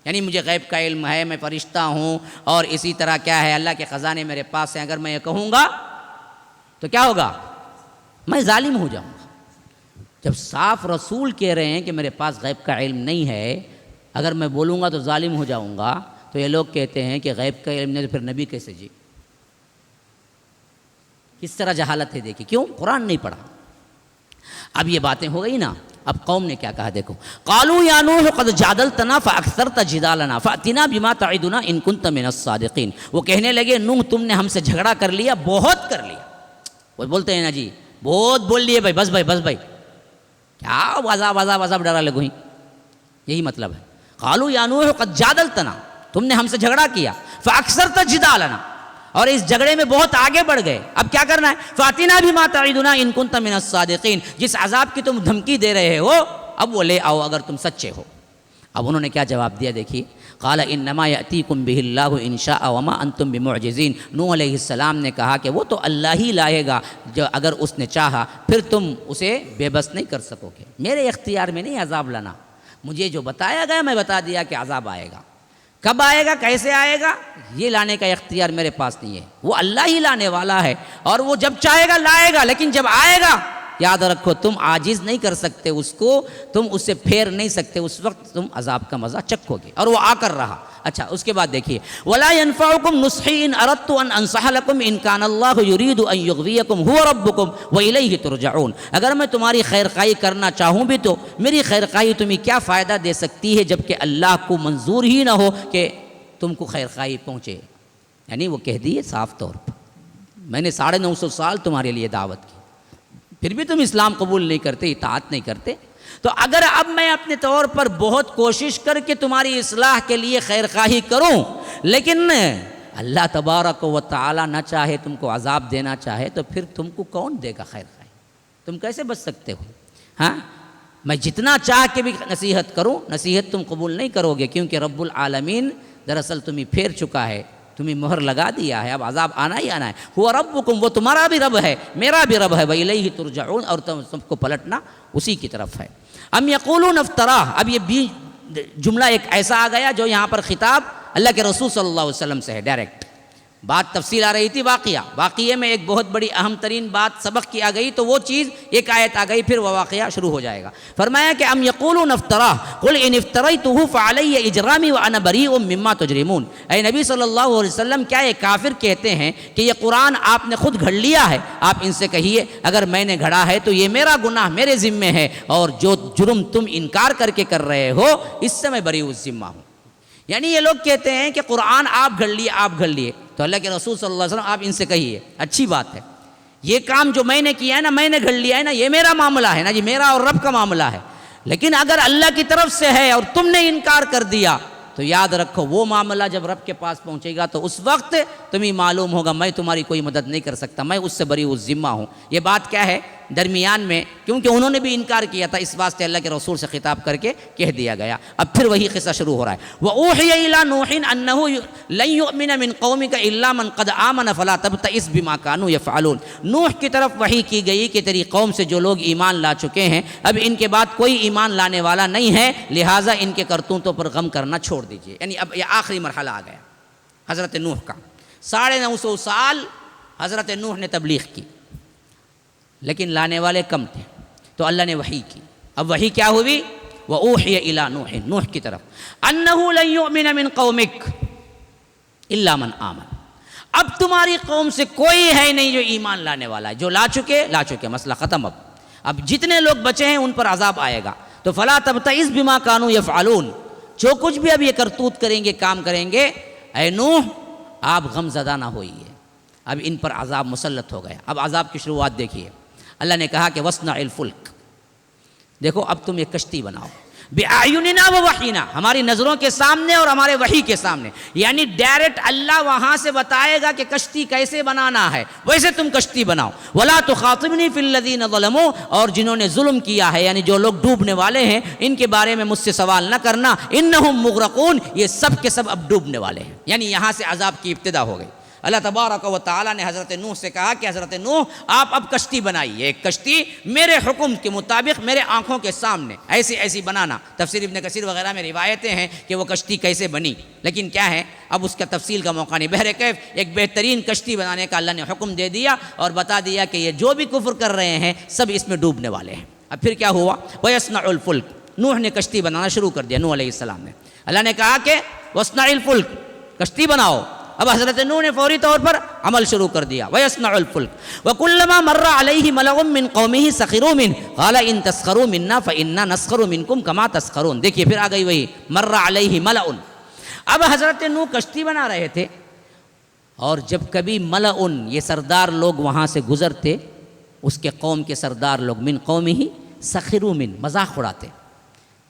Speaker 1: یعنی مجھے غیب کا علم ہے، میں فرشتہ ہوں، اور اسی طرح کیا ہے اللہ کے خزانے میرے پاس ہیں، اگر میں یہ کہوں گا تو کیا ہوگا؟ میں ظالم ہو جاؤں گا۔ جب صاف رسول کہہ رہے ہیں کہ میرے پاس غیب کا علم نہیں ہے، اگر میں بولوں گا تو ظالم ہو جاؤں گا، تو یہ لوگ کہتے ہیں کہ غیب کا علم نہیں تو پھر نبی کیسے جی؟ کس طرح جہالت ہے دیکھیں، کیوں؟ قرآن نہیں پڑھا۔ اب یہ باتیں ہو گئی نا، اب قوم نے کیا کہا دیکھو، قالوا یا نوح قد جادلتنا فاکثرت جدالنا فاتنا بما تعدنا ان کنت من الصادقین۔ وہ کہنے لگے نوح تم نے ہم سے جھگڑا کر لیا، بہت کر لیا۔ وہ بولتے ہیں نا جی بہت بول لیے بھائی، بس بھائی بس بھائی، کیا عذاب ڈرا لگویں، یہی مطلب ہے۔ قالوا یا نوح قد جادلتنا، تم نے ہم سے جھگڑا کیا، فاکثرت جدالنا، اور اس جھگڑے میں بہت آگے بڑھ گئے، اب کیا کرنا ہے؟ فاتنا بما تعدنا ان کنت من الصادقین، جس عذاب کی تم دھمکی دے رہے ہو اب وہ لے آؤ اگر تم سچے ہو۔ اب انہوں نے کیا جواب دیا دیکھیے، قال انما یاتیکم بہ اللہ ان شاء وما انتم بمعجزین۔ نوح علیہ السلام نے کہا کہ وہ تو اللہ ہی لائے گا جو اگر اس نے چاہا، پھر تم اسے بے بس نہیں کر سکو گے، میرے اختیار میں نہیں عذاب لانا، مجھے جو بتایا گیا میں بتا دیا کہ عذاب آئے گا، کب آئے گا کیسے آئے گا یہ لانے کا اختیار میرے پاس نہیں ہے، وہ اللہ ہی لانے والا ہے، اور وہ جب چاہے گا لائے گا، لیکن جب آئے گا یاد رکھو تم عاجز نہیں کر سکتے اس کو، تم اسے پھیر نہیں سکتے، اس وقت تم عذاب کا مزہ چکھو گے، اور وہ آ کر رہا۔ اچھا اس کے بعد دیکھیے وَلَا يَنْفَعُكُمْ نُصْحِي إِنْ أَرَدْتُ أَنْ أَنْصَحَ لَكُمْ إِنْ كَانَ اللَّهُ يُرِيدُ أَنْ يُغْوِيَكُمْ هُوَ رَبُّكُمْ وَإِلَيْهِ تُرْجَعُونَ۔ اگر میں تمہاری خیر خواہی کرنا چاہوں بھی تو میری خیر خواہی تمہیں کیا فائدہ دے سکتی ہے جبکہ اللہ کو منظور ہی نہ ہو کہ تم کو خیر خواہی پہنچے۔ یعنی وہ کہہ دیے صاف طور پر میں نے 950 سال تمہارے لیے دعوت کی، پھر بھی تم اسلام قبول نہیں کرتے، اطاعت نہیں کرتے، تو اگر اب میں اپنے طور پر بہت کوشش کر کے تمہاری اصلاح کے لیے خیر خواہی کروں، لیکن اللہ تبارک و تعالی نہ چاہے تم کو عذاب دینا چاہے، تو پھر تم کو کون دے گا خیر خواہی؟ تم کیسے بچ سکتے ہو؟ ہاں میں جتنا چاہ کے بھی نصیحت کروں، نصیحت تم قبول نہیں کرو گے، کیونکہ رب العالمین دراصل تمہیں پھیر چکا ہے، تمہیں مہر لگا دیا ہے، اب عذاب آنا ہی آنا ہے۔ ہوا ربکم، وہ تمہارا بھی رب ہے، میرا بھی رب ہے، وَإِلَيْهِ تُرْجَعُونَ، اور تم سب کو پلٹنا اسی کی طرف ہے۔ ام یقولون افطرا، اب یہ جملہ ایک ایسا آ گیا جو یہاں پر خطاب اللہ کے رسول صلی اللہ علیہ وسلم سے ہے ڈائریکٹ، بات تفصیل آ رہی تھی واقعے میں ایک بہت بڑی اہم ترین بات سبق کی آ گئی، تو وہ چیز ایک آیت آ گئی، پھر وہ واقعہ شروع ہو جائے گا۔ فرمایا کہ ام یقولون افطرا قل ان افتریتہ فعلی اجرامی وانا بریء مما تجرمون۔ اے نبی صلی اللہ علیہ وسلم کیا یہ کافر کہتے ہیں کہ یہ قرآن آپ نے خود گھڑ لیا ہے؟ آپ ان سے کہیے اگر میں نے گھڑا ہے تو یہ میرا گناہ میرے ذمے ہے، اور جو جرم تم انکار کر کے کر رہے ہو اس سے میں بری الذمہ ہوں۔ یعنی یہ لوگ کہتے ہیں کہ قرآن آپ گھڑ لیے، تو اللہ کے رسول صلی اللہ علیہ وسلم آپ ان سے کہیے اچھی بات ہے، یہ کام جو میں نے کیا ہے نا، میں نے گھڑ لیا ہے نا، یہ میرا معاملہ ہے نا جی، میرا اور رب کا معاملہ ہے، لیکن اگر اللہ کی طرف سے ہے اور تم نے انکار کر دیا تو یاد رکھو وہ معاملہ جب رب کے پاس پہنچے گا تو اس وقت تمہیں معلوم ہوگا میں تمہاری کوئی مدد نہیں کر سکتا، میں اس سے بری الذمہ ہوں۔ یہ بات کیا ہے درمیان میں، کیونکہ انہوں نے بھی انکار کیا تھا، اس واسطے اللہ کے رسول سے خطاب کر کے کہہ دیا گیا۔ اب پھر وہی قصہ شروع ہو رہا ہے، وَأُوحِيَ إِلَىٰ نُوحٍ أَنَّهُ لَن يُؤْمِنَ مِن قَوْمِكَ إِلَّا مَن قَدْ آمَنَ فَلَا تَبْتَئِسْ بِمَا كَانُوا يَفْعَلُونَ۔ نوح کی طرف وحی کی گئی کہ تیری قوم سے جو لوگ ایمان لا چکے ہیں اب ان کے بعد کوئی ایمان لانے والا نہیں ہے، لہٰذا ان کے کرتوتوں پر غم کرنا چھوڑ دیجیے۔ یعنی اب یہ آخری مرحلہ آ گیا حضرت نوح کا، 950 سال حضرت نوح نے تبلیغ کی، لیکن لانے والے کم تھے، تو اللہ نے وحی کی. اب وحی کیا ہوئی؟ وَأُوحِيَ إِلَىٰ نُوحٍ، نوح کی طرف، أَنَّهُ لَن يُؤْمِنَ مِن قَوْمِكَ إِلَّا مَنْ آمَنَ. اب تمہاری قوم سے کوئی ہے نہیں جو ایمان لانے والا ہے. جو لا چکے مسئلہ ختم. اب جتنے لوگ بچے ہیں ان پر عذاب آئے گا. تو فَلَا تَبْتَئِسْ بِمَا كَانُوا يَفْعَلُونَ، جو کچھ بھی اب یہ کرتوت کریں گے، کام کریں گے، اے نوح آپ غم زدہ نہ ہوئیے. اب ان پر عذاب مسلط ہو گیا. اب عذاب کی شروعات دیکھیے. اللہ نے کہا کہ وَاصْنَعِ الْفُلْكَ، دیکھو اب تم ایک کشتی بناؤ، بِأَعْيُنِنَا وَوَحْيِنَا، ہماری نظروں کے سامنے اور ہمارے وحی کے سامنے. یعنی ڈائریکٹ اللہ وہاں سے بتائے گا کہ کشتی کیسے بنانا ہے، ویسے تم کشتی بناؤ. وَلَا تُخَاطِبْنِي فِي الَّذِينَ ظَلَمُوا، اور جنہوں نے ظلم کیا ہے، یعنی جو لوگ ڈوبنے والے ہیں، ان کے بارے میں مجھ سے سوال نہ کرنا. إِنَّهُمْ مُغْرَقُونَ، یہ سب کے سب اب ڈوبنے والے ہیں. یعنی یہاں سے عذاب کی ابتدا ہو گئی. اللہ تبارک و تعالیٰ نے حضرت نوح سے کہا کہ حضرت نوح آپ اب کشتی بنائیے، ایک کشتی میرے حکم کے مطابق میرے آنکھوں کے سامنے ایسی بنانا. تفسیر ابن کثیر وغیرہ میں روایتیں ہیں کہ وہ کشتی کیسے بنی، لیکن کیا ہے اب اس کا تفصیل کا موقع نہیں. بہرکیف ایک بہترین کشتی بنانے کا اللہ نے حکم دے دیا اور بتا دیا کہ یہ جو بھی کفر کر رہے ہیں سب اس میں ڈوبنے والے ہیں. اب پھر کیا ہوا؟ وَيَصْنَعُ الْفُلْكَ، نوح نے کشتی بنانا شروع کر دیا. نوح علیہ السلام نے، اللہ نے کہا کہ وَاصْنَعِ الْفُلْكَ، کشتی بناؤ. اب حضرت نوح نے فوری طور پر عمل شروع کر دیا. وَيَصْنَعُ الْفُلْكَ وَكُلَّمَا مَرَّ عَلَيْهِ مَلَأٌ مِّن قَوْمِهِ سَخِرُوا مِنْهُ قَالَ إِن تَسْخَرُوا مِنَّا فَإِنَّا نَسْخَرُ مِنْكُمْ كَمَا تَسْخَرُونَ. دیکھیے پھر آ گئی وہی مَرَّ عَلَيْهِ مَلَأٌ. اب حضرت نوح کشتی بنا رہے تھے اور جب کبھی ملعن یہ سردار لوگ وہاں سے گزرتے، اس کے قوم کے سردار لوگ، من قومه سخروا من، مذاق اڑاتے.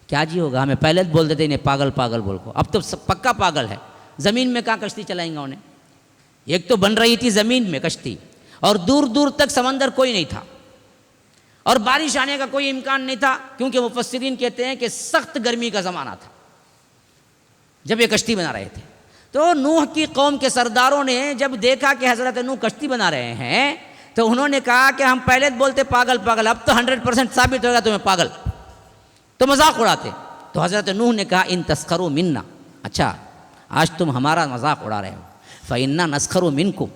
Speaker 1: کیا جی ہوگا، ہمیں پہلے بول دیتے انہیں پاگل بول کو، اب تو پکا پاگل ہے. زمین میں کہاں کشتی چلائیں گا انہیں؟ ایک تو بن رہی تھی زمین میں کشتی، اور دور دور تک سمندر کوئی نہیں تھا، اور بارش آنے کا کوئی امکان نہیں تھا، کیونکہ مفسرین کہتے ہیں کہ سخت گرمی کا زمانہ تھا جب یہ کشتی بنا رہے تھے. تو نوح کی قوم کے سرداروں نے جب دیکھا کہ حضرت نوح کشتی بنا رہے ہیں تو انہوں نے کہا کہ ہم پہلے بولتے پاگل، اب تو 100% ثابت ہوگا تمہیں پاگل، تو مذاق اڑاتے. تو حضرت نوح نے کہا ان تسخروا منا، اچھا آج تم ہمارا مذاق اڑا رہے ہو، فإنا نسخر منکم،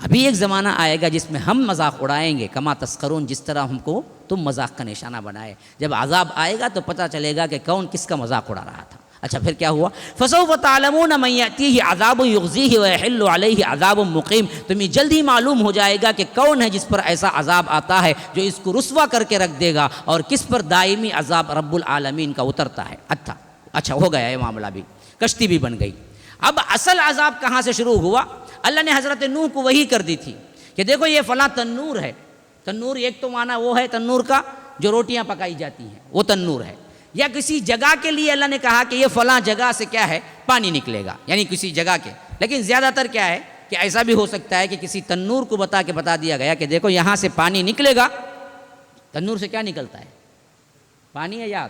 Speaker 1: ابھی ایک زمانہ آئے گا جس میں ہم مذاق اڑائیں گے، کما تسخرون، جس طرح ہم کو تم مذاق کا نشانہ بنائے. جب عذاب آئے گا تو پتہ چلے گا کہ کون کس کا مذاق اڑا رہا تھا. اچھا پھر کیا ہوا؟ فسوف تعلمون من یأتیہ عذاب یخزیہ ویحل علیہ عذاب مقیم، تمہیں جلد ہی معلوم ہو جائے گا کہ کون ہے جس پر ایسا عذاب آتا ہے جو اس کو رسوا کر کے رکھ دے گا، اور کس پر دائمی عذاب رب العالمین کا اترتا ہے. اچھا ہو گیا یہ معاملہ بھی، کشتی بھی بن گئی. اب اصل عذاب کہاں سے شروع ہوا؟ اللہ نے حضرت نوح کو وحی کر دی تھی کہ دیکھو یہ فلاں تنور ہے. تنور ایک تو معنی وہ ہے تنور کا جو روٹیاں پکائی جاتی ہیں، وہ تنور ہے. یا کسی جگہ کے لیے اللہ نے کہا کہ یہ فلاں جگہ سے کیا ہے، پانی نکلے گا، یعنی کسی جگہ کے. لیکن زیادہ تر کیا ہے کہ ایسا بھی ہو سکتا ہے کہ کسی تنور کو بتا دیا گیا کہ دیکھو یہاں سے پانی نکلے گا. تنور سے کیا نکلتا ہے؟ پانی ہے، یاد؟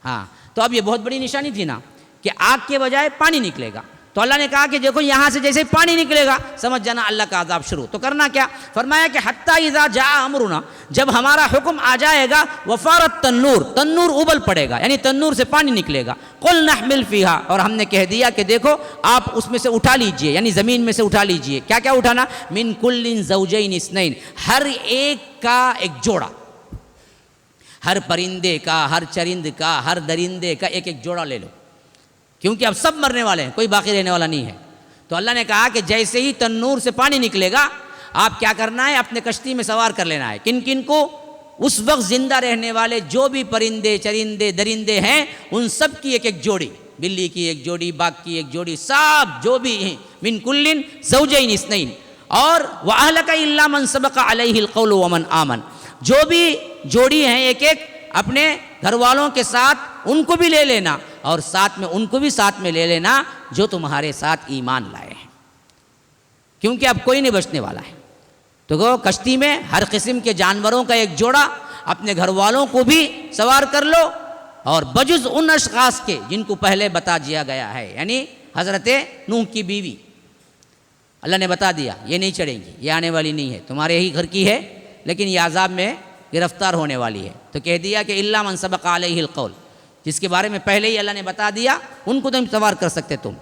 Speaker 1: ہاں. تو اب یہ بہت بڑی نشانی تھی نا کہ آگ کے بجائے پانی نکلے گا. تو اللہ نے کہا کہ دیکھو یہاں سے جیسے پانی نکلے گا سمجھ جانا اللہ کا عذاب شروع. تو کرنا کیا؟ فرمایا کہ حتیٰ اذا جاء امرنا، جب ہمارا حکم آ جائے گا، وفارت تنور، تنور ابل پڑے گا، یعنی تنور سے پانی نکلے گا. قل نحمل فیہا، اور ہم نے کہہ دیا کہ دیکھو آپ اس میں سے اٹھا لیجئے، یعنی زمین میں سے اٹھا لیجئے. کیا کیا اٹھانا؟ من کل زوجین اثنین، ہر ایک کا ایک جوڑا، ہر پرندے کا، ہر چرند کا، ہر درندے کا ایک ایک جوڑا لے لو، کیونکہ اب سب مرنے والے ہیں، کوئی باقی رہنے والا نہیں ہے. تو اللہ نے کہا کہ جیسے ہی تنور سے پانی نکلے گا آپ کیا کرنا ہے، اپنے کشتی میں سوار کر لینا ہے. کن کن کو؟ اس وقت زندہ رہنے والے جو بھی پرندے چرندے درندے ہیں ان سب کی ایک ایک جوڑی، بلی کی ایک جوڑی، باغ کی ایک جوڑی، سب جو بھی ہیں. من کل زوجین اثنین، اور وَأَهْلَكَ إِلَّا مَنْ سَبَقَ عَلَيْهِ الْقَوْلُ وَمَنْ آمَنَ، جو بھی جوڑی ہیں ایک ایک اپنے گھر والوں کے ساتھ ان کو بھی لے لینا، اور ساتھ میں ان کو بھی ساتھ میں لے لینا جو تمہارے ساتھ ایمان لائے ہیں، کیونکہ اب کوئی نہیں بچنے والا ہے. تو کشتی میں ہر قسم کے جانوروں کا ایک جوڑا، اپنے گھر والوں کو بھی سوار کر لو، اور بجز ان اشخاص کے جن کو پہلے بتا دیا گیا ہے، یعنی حضرت نوح کی بیوی. اللہ نے بتا دیا یہ نہیں چڑھیں گی، یہ آنے والی نہیں ہے، تمہارے ہی گھر کی ہے لیکن یہ عذاب میں گرفتار ہونے والی ہے. تو کہہ دیا کہ الا من سبق علیہ القول، جس کے بارے میں پہلے ہی اللہ نے بتا دیا ان کو تم سوار کر سکتے، تم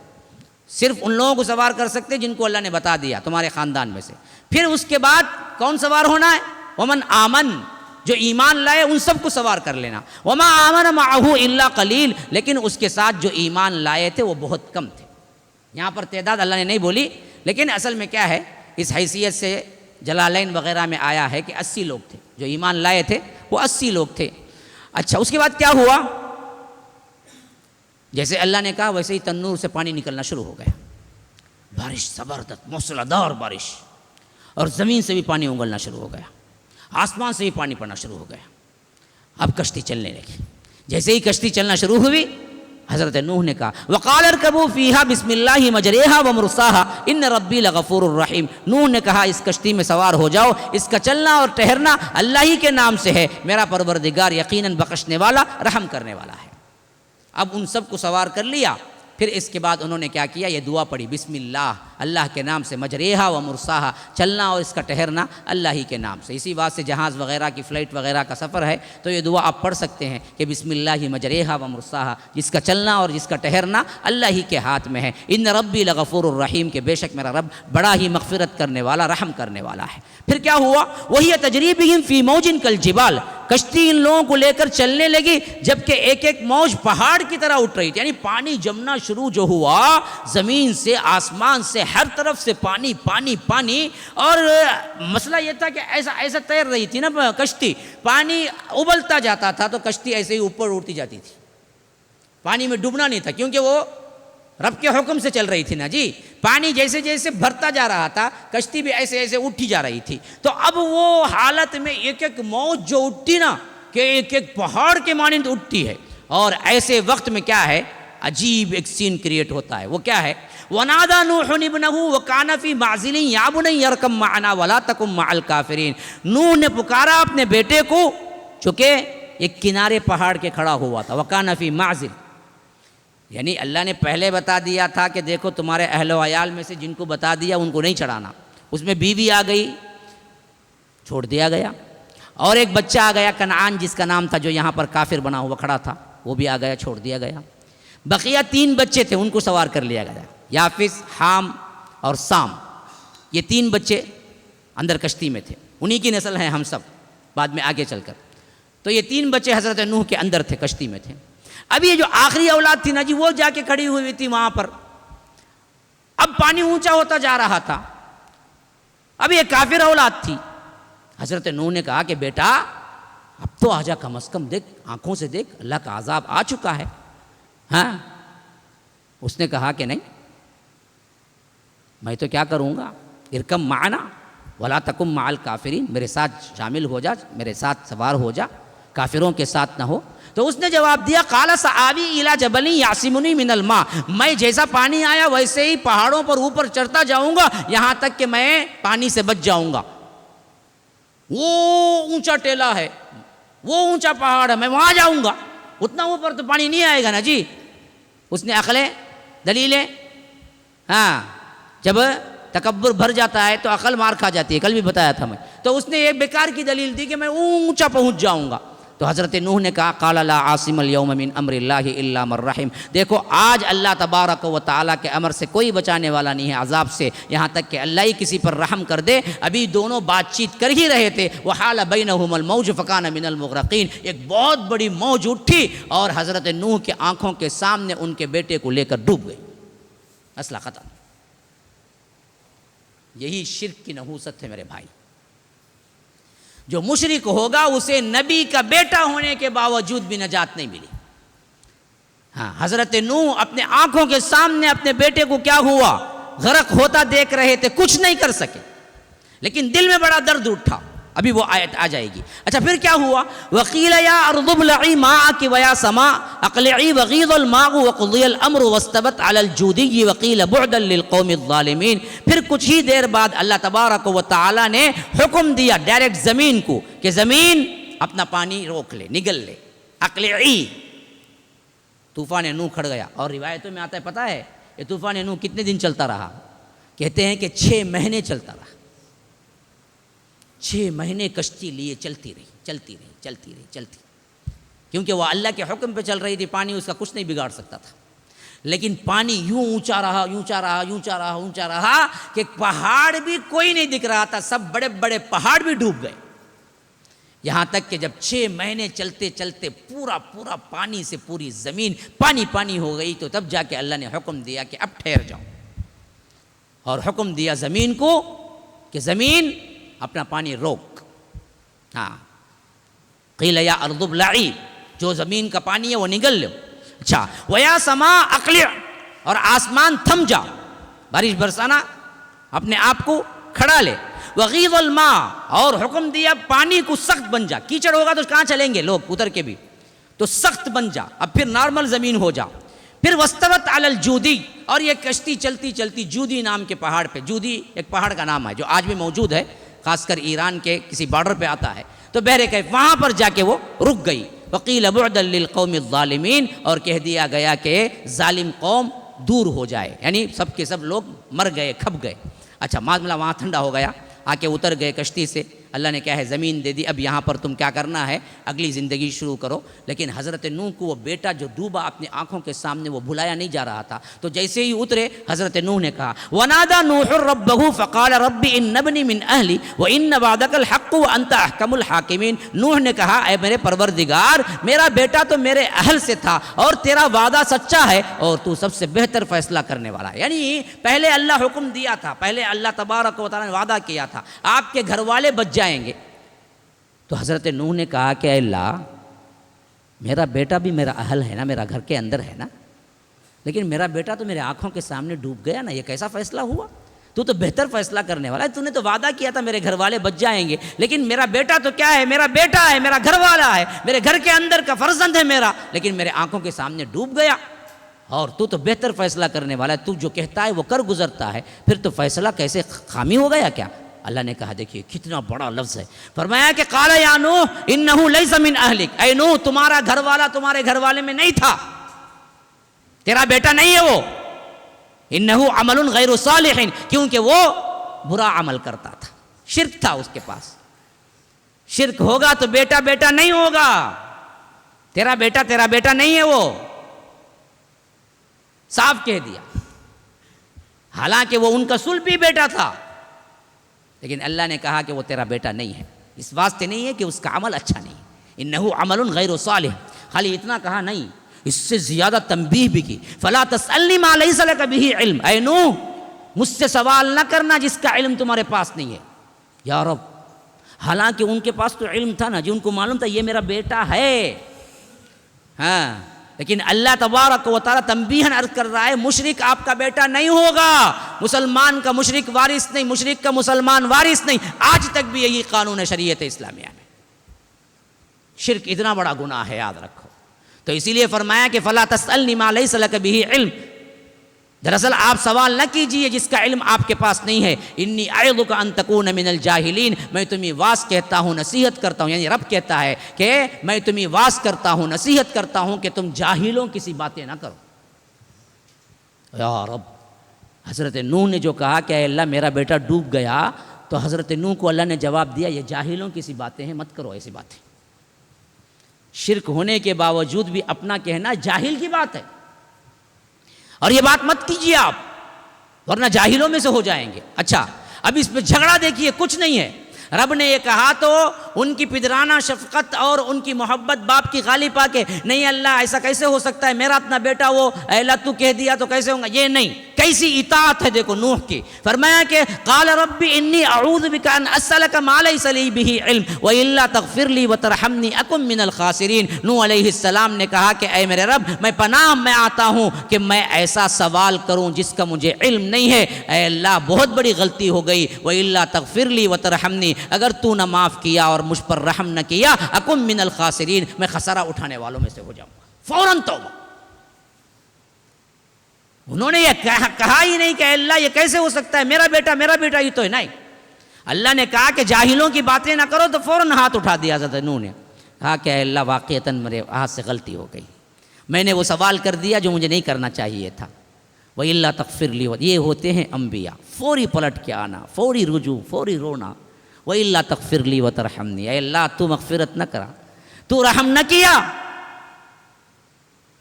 Speaker 1: صرف ان لوگوں کو سوار کر سکتے جن کو اللہ نے بتا دیا تمہارے خاندان میں سے. پھر اس کے بعد کون سوار ہونا ہے؟ ومن آمن، جو ایمان لائے ان سب کو سوار کر لینا، وما آمن معہ الا قلیل، لیکن اس کے ساتھ جو ایمان لائے تھے وہ بہت کم تھے۔ یہاں پر تعداد اللہ نے نہیں بولی، لیکن اصل میں کیا ہے، اس حیثیت سے جلالین وغیرہ میں آیا ہے کہ 80 لوگ تھے جو ایمان لائے تھے، وہ 80 لوگ تھے۔ اچھا، اس کے بعد کیا ہوا؟ جیسے اللہ نے کہا ویسے ہی تنور سے پانی نکلنا شروع ہو گیا، بارش زبردست موسلادھار بارش، اور زمین سے بھی پانی اگلنا شروع ہو گیا، آسمان سے بھی پانی پڑنا شروع ہو گیا۔ اب کشتی چلنے لگی۔ جیسے ہی کشتی چلنا شروع ہوئی، حضرت نوح نے کہا وقال ارکبوا فیہا بسم اللہ مجریہا ومرساہا ان ربی لغفور الرحیم، نوح نے کہا اس کشتی میں سوار ہو جاؤ، اس کا چلنا اور ٹھہرنا اللہ ہی کے نام سے ہے، میرا پروردگار یقیناً بخشنے والا رحم کرنے والا ہے۔ اب ان سب کو سوار کر لیا، پھر اس کے بعد انہوں نے کیا کیا، یہ دعا پڑھی بسم اللہ، اللہ کے نام سے، مجریہا و مرساہا، چلنا اور اس کا ٹھہرنا اللہ ہی کے نام سے۔ اسی بات سے جہاز وغیرہ کی فلائٹ وغیرہ کا سفر ہے تو یہ دعا آپ پڑھ سکتے ہیں کہ بسم اللہ مجریہا و مرساہا، جس کا چلنا اور جس کا ٹھہرنا اللہ ہی کے ہاتھ میں ہے۔ ان ربی لغفور الرحیم، کہ بے شک میرا رب بڑا ہی مغفرت کرنے والا، رحم کرنے والا ہے۔ پھر کیا ہوا؟ وہی تجری بہم فی موج کالجبال، کشتی ان لوگوں کو لے کر چلنے لگی جبکہ ایک ایک موج پہاڑ کی طرح اٹھ رہی تھی، یعنی پانی جمنا شروع جو ہوا، زمین سے آسمان سے ہر طرف سے پانی پانی پانی، اور مسئلہ یہ تھا کہ ایسا تیر رہی تھی نا کشتی، پانی ابلتا جاتا تھا تو کشتی ایسے ہی اوپر اڑتی جاتی تھی، پانی میں ڈوبنا نہیں تھا کیونکہ وہ رب کے حکم سے چل رہی تھی نا جی۔ پانی جیسے جیسے بھرتا جا رہا تھا کشتی بھی ایسے ایسے اٹھی جا رہی تھی، تو اب وہ حالت میں ایک ایک موج جو اٹھتی نا کہ ایک ایک پہاڑ کے مانند اٹھتی ہے، اور ایسے وقت میں کیا ہے، عجیب ایک سین کریٹ ہوتا ہے۔ وہ کیا ہے؟ وَنَادَى نُوحٌ ابْنَهُ وَكَانَ فِي مَعْزِلٍ يَا بُنَيَّ ارْكَب مَّعَنَا وَلَا تَكُن مَّعَ الْكَافِرِينَ، نوح نے پکارا اپنے بیٹے کو، چونکہ ایک کنارے پہاڑ کے کھڑا ہوا تھا، وَكَانَ فِي مَعْزِلٍ، یعنی اللہ نے پہلے بتا دیا تھا کہ دیکھو تمہارے اہل و عیال میں سے جن کو بتا دیا ان کو نہیں چڑھانا، اس میں بیوی آ گئی، چھوڑ دیا گیا، اور ایک بچہ آ گیا کنعان جس کا نام تھا، جو یہاں پر کافر بنا ہوا کھڑا تھا، وہ بھی آ گیا، چھوڑ دیا گیا۔ بقیہ 3 بچے تھے، ان کو سوار کر لیا گیا، یافس، حام اور سام، یہ 3 بچے اندر کشتی میں تھے، انہی کی نسل ہیں ہم سب بعد میں آگے چل کر۔ تو یہ 3 بچے حضرت نوح کے اندر تھے، کشتی میں تھے۔ اب یہ جو آخری اولاد تھی نا جی، وہ جا کے کھڑی ہوئی تھی وہاں پر، اب پانی اونچا ہوتا جا رہا تھا، اب یہ کافر اولاد تھی۔ حضرت نوح نے کہا کہ بیٹا اب تو آجا، کم از کم دیکھ، آنکھوں سے دیکھ، اللہ کا عذاب آ چکا ہے۔ ہاں، اس نے کہا کہ نہیں، میں تو کیا کروں گا، ارکب معنا ولا تکن مع الکافرین، میرے ساتھ شامل ہو جا، میرے ساتھ سوار ہو جا، کافروں کے ساتھ نہ ہو۔ تو اس نے جواب دیا قال سآوی الی جبل یعصمنی من الماء، میں جیسا پانی آیا ویسے ہی پہاڑوں پر اوپر چڑھتا جاؤں گا یہاں تک کہ میں پانی سے بچ جاؤں گا۔ وہ اونچا ٹیلا ہے، وہ اونچا پہاڑ ہے، میں وہاں جاؤں گا، اتنا اوپر تو پانی نہیں آئے گا نا جی۔ اس نے عقلیں، دلیلیں، ہاں، جب تکبر بھر جاتا ہے تو عقل مار کھا جاتی ہے، کل بھی بتایا تھا میں، تو اس نے ایک بیکار کی دلیل دی کہ میں اونچا پہنچ جاؤں گا۔ تو حضرت نوح نے کہا قال لا عاصم اليوم من امر اللہ الا من رحم، دیکھو آج اللہ تبارک و تعالیٰ کے امر سے کوئی بچانے والا نہیں ہے عذاب سے، یہاں تک کہ اللہ ہی کسی پر رحم کر دے۔ ابھی دونوں بات چیت کر ہی رہے تھے، وحال بینہم الموج فکان من المغرقین، ایک بہت بڑی موج اٹھی اور حضرت نوح کے آنکھوں کے سامنے ان کے بیٹے کو لے کر ڈوب گئی، مسئلہ ختم۔ یہی شرک کی نحوست ہے میرے بھائی، جو مشرک ہوگا اسے نبی کا بیٹا ہونے کے باوجود بھی نجات نہیں ملی۔ ہاں، حضرت نوح اپنے آنکھوں کے سامنے اپنے بیٹے کو کیا ہوا، غرق ہوتا دیکھ رہے تھے، کچھ نہیں کر سکے، لیکن دل میں بڑا درد اٹھا، ابھی وہ آیت آ جائے گی۔ اچھا پھر کیا ہوا، وقیل یا ارض ابلعی ماءک ویا سماء اقلعی وغیض الماء وقضی الامر واستوت علی الجودی وقیل بعدا للقوم الظالمین۔ پھر کچھ ہی دیر بعد اللہ تبارک و تعالی نے حکم دیا ڈائریکٹ زمین کو کہ زمین اپنا پانی روک لے، نگل لے، اقلعی، طوفان نوح کھڑ گیا۔ اور روایتوں میں آتا ہے، پتہ ہے یہ طوفان نوح کتنے دن چلتا رہا؟ کہتے ہیں کہ 6 مہینے چلتا رہا، 6 مہینے کشتی لیے چلتی رہی، کیونکہ وہ اللہ کے حکم پہ چل رہی تھی، پانی اس کا کچھ نہیں بگاڑ سکتا تھا۔ لیکن پانی یوں اونچا رہا کہ پہاڑ بھی کوئی نہیں دکھ رہا تھا، سب بڑے بڑے پہاڑ بھی ڈوب گئے۔ یہاں تک کہ جب 6 مہینے چلتے چلتے پورا پانی سے پوری زمین پانی ہو گئی تو تب جا کے اللہ نے حکم دیا کہ اب ٹھہر جاؤ، اور حکم دیا زمین کو کہ زمین اپنا پانی روک. ہاں، قیل یا ارض ابلعی، جو زمین کا پانی ہے وہ نگل لو. اچھا، ویا سما اقلع، اور آسمان تھم جا، بارش برسانا اپنے آپ کو کھڑا لے. وغیض الماء، اور حکم دیا پانی کو سخت بن جا، کیچڑ ہوگا تو کہاں چلیں گے لوگ اتر کے بھی، تو سخت بن جا، اب پھر نارمل زمین ہو جا. پھر واستوت علی الجودی، اور یہ کشتی چلتی چلتی جودی نام کے پہاڑ پہ، جودی ایک پہاڑ کا نام ہے جو آج بھی موجود ہے، خاص کر ایران کے کسی بارڈر پہ آتا ہے، تو بحر کیف وہاں پر جا کے وہ رک گئی. وقیل بعدا للقوم الظالمین، اور کہہ دیا گیا کہ ظالم قوم دور ہو جائے، یعنی سب کے سب لوگ مر گئے، کھپ گئے. اچھا، معاملہ وہاں ٹھنڈا ہو گیا، آ کے اتر گئے کشتی سے. اللہ نے کیا ہے زمین دے دی، اب یہاں پر تم کیا کرنا ہے، اگلی زندگی شروع کرو. لیکن حضرت نوح کو وہ بیٹا جو ڈوبا اپنی آنکھوں کے سامنے وہ بھلایا نہیں جا رہا تھا. تو جیسے ہی اترے حضرت نوح نے کہا ونادى نوح ربه فقال رب ان ابني من اهلي وان وعدك الحق وانت احكم الحاكمين. نوح نے کہا اے میرے پروردگار، میرا بیٹا تو میرے اہل سے تھا اور تیرا وعدہ سچا ہے اور تو سب سے بہتر فیصلہ کرنے والا ہے. یعنی پہلے اللہ حکم دیا تھا، پہلے اللہ تبارک و تعالی نے وعدہ کیا تھا آپ کے گھر والے بچ جائیں گے. تو حضرت نوح نے کہا کہ اے اللہ، میرا بیٹا بھی میرا اہل ہے نا، میرا گھر کے اندر ہے نا، لیکن میرا بیٹا تو میرے آنکھوں کے سامنے ڈوب گیا نا، یہ کیسا فیصلہ ہوا؟ تو بہتر فیصلہ کرنے والا ہے. تو نے تو وعدہ کیا تھا میرے گھر والے بچ جائیں گے، لیکن میرا بیٹا تو کیا ہے، میرا بیٹا ہے، میرا گھر والا ہے، میرے گھر کے اندر کا فرزند ہے میرا، لیکن میرے آنکھوں کے سامنے ڈوب گیا. اور تو بہتر فیصلہ کرنے والا ہے، تو جو کہتا ہے وہ کر گزرتا ہے، پھر تو فیصلہ کیسے خامی ہو گیا کیا؟ اللہ نے کہا دیکھیے کتنا بڑا لفظ ہے. فرمایا کہ قال یا نوح انه ليس من اهلك، اے نوح تمہارا گھر والا تمہارے گھر والے میں نہیں تھا، تیرا بیٹا نہیں ہے وہ. انه عمل غیر صالح، کیونکہ وہ برا عمل کرتا تھا، شرک تھا اس کے پاس. شرک ہوگا تو بیٹا بیٹا نہیں ہوگا، تیرا بیٹا نہیں ہے وہ، صاف کہہ دیا. حالانکہ وہ ان کا صلبی بیٹا تھا، لیکن اللہ نے کہا کہ وہ تیرا بیٹا نہیں ہے، اس واسطے نہیں ہے کہ اس کا عمل اچھا نہیں ہے. انہو عمل غیر صالح، خالی اتنا کہا نہیں، اس سے زیادہ تنبیہ بھی کی. فلا تسألنی ما لیس لک بہ علم، اے نوح مجھ سے سوال نہ کرنا جس کا علم تمہارے پاس نہیں ہے. یا رب، حالانکہ ان کے پاس تو علم تھا نا، جو ان کو معلوم تھا یہ میرا بیٹا ہے، ہاں، لیکن اللہ تبارک و تعالیٰ تنبیہاً عرض کر رہا ہے مشرک آپ کا بیٹا نہیں ہوگا، مسلمان کا مشرک وارث نہیں، مشرک کا مسلمان وارث نہیں. آج تک بھی یہی قانون ہے شریعت اسلامیہ میں. شرک اتنا بڑا گناہ ہے، یاد رکھو. تو اسی لیے فرمایا کہ فلا تسألنی ما لیس لک بہ علم، دراصل آپ سوال نہ کیجئے جس کا علم آپ کے پاس نہیں ہے. انی اعظک ان تکون من الجاہلین، میں تمہیں واس کہتا ہوں، نصیحت کرتا ہوں، یعنی رب کہتا ہے کہ میں تمہیں واس کرتا ہوں، نصیحت کرتا ہوں کہ تم جاہلوں کی سی باتیں نہ کرو. یا رب، حضرت نوح نے جو کہا کہ اے اللہ میرا بیٹا ڈوب گیا، تو حضرت نوح کو اللہ نے جواب دیا یہ جاہلوں کی سی باتیں ہیں، مت کرو ایسی باتیں. شرک ہونے کے باوجود بھی اپنا کہنا جاہل کی بات ہے، اور یہ بات مت کیجیے آپ، ورنہ جاہلوں میں سے ہو جائیں گے. اچھا، اب اس پہ جھگڑا دیکھیے، کچھ نہیں ہے. رب نے یہ کہا تو ان کی پدرانہ شفقت اور ان کی محبت باپ کی غالب آ کے نہیں اللہ ایسا کیسے ہو سکتا ہے، میرا اپنا بیٹا وہ اے اللہ تو کہہ دیا تو کیسے ہوگا، یہ نہیں. کیسی اطاعت ہے دیکھو نوح کی. فرمایا کہ قال رب انی اعوذ بک ان اسألک ما لیس لی بہ علم والا تغفر لی وترحمنی اکن من الخاسرین. نوح علیہ السلام نے کہا کہ اے میرے رب میں پناہ میں آتا ہوں کہ میں ایسا سوال کروں جس کا مجھے علم نہیں ہے، اے اللہ بہت بڑی غلطی ہو گئی، والا تغفر لی وترحمنی، اگر تو نہ معاف کیا اور مجھ پر رحم نہ کیا اکن من الخاسرین، میں خسارہ اٹھانے والوں میں سے ہو جاؤں گا. فوراً توبہ. انہوں نے یہ کہا ہی نہیں کہ اللہ یہ کیسے ہو سکتا ہے، میرا بیٹا ہی تو ہے. نہیں، اللہ نے کہا کہ جاہلوں کی باتیں نہ کرو، تو فوراً ہاتھ اٹھا دیا حضرت نوح نے. کہا کہ اللہ واقعتاً میرے ہاتھ سے غلطی ہو گئی، میں نے وہ سوال کر دیا جو مجھے نہیں کرنا چاہیے تھا. وَإِلَّا تَغْفِرْ لِي، یہ ہوتے ہیں انبیاء، فوری پلٹ کے آنا، فوری رجوع، فوری رونا. وَإِلَّا تَغْفِرْ لِي وَتَرْحَمْنِي، اے اللہ تو مغفرت نہ کرا، تو رحم نہ کیا،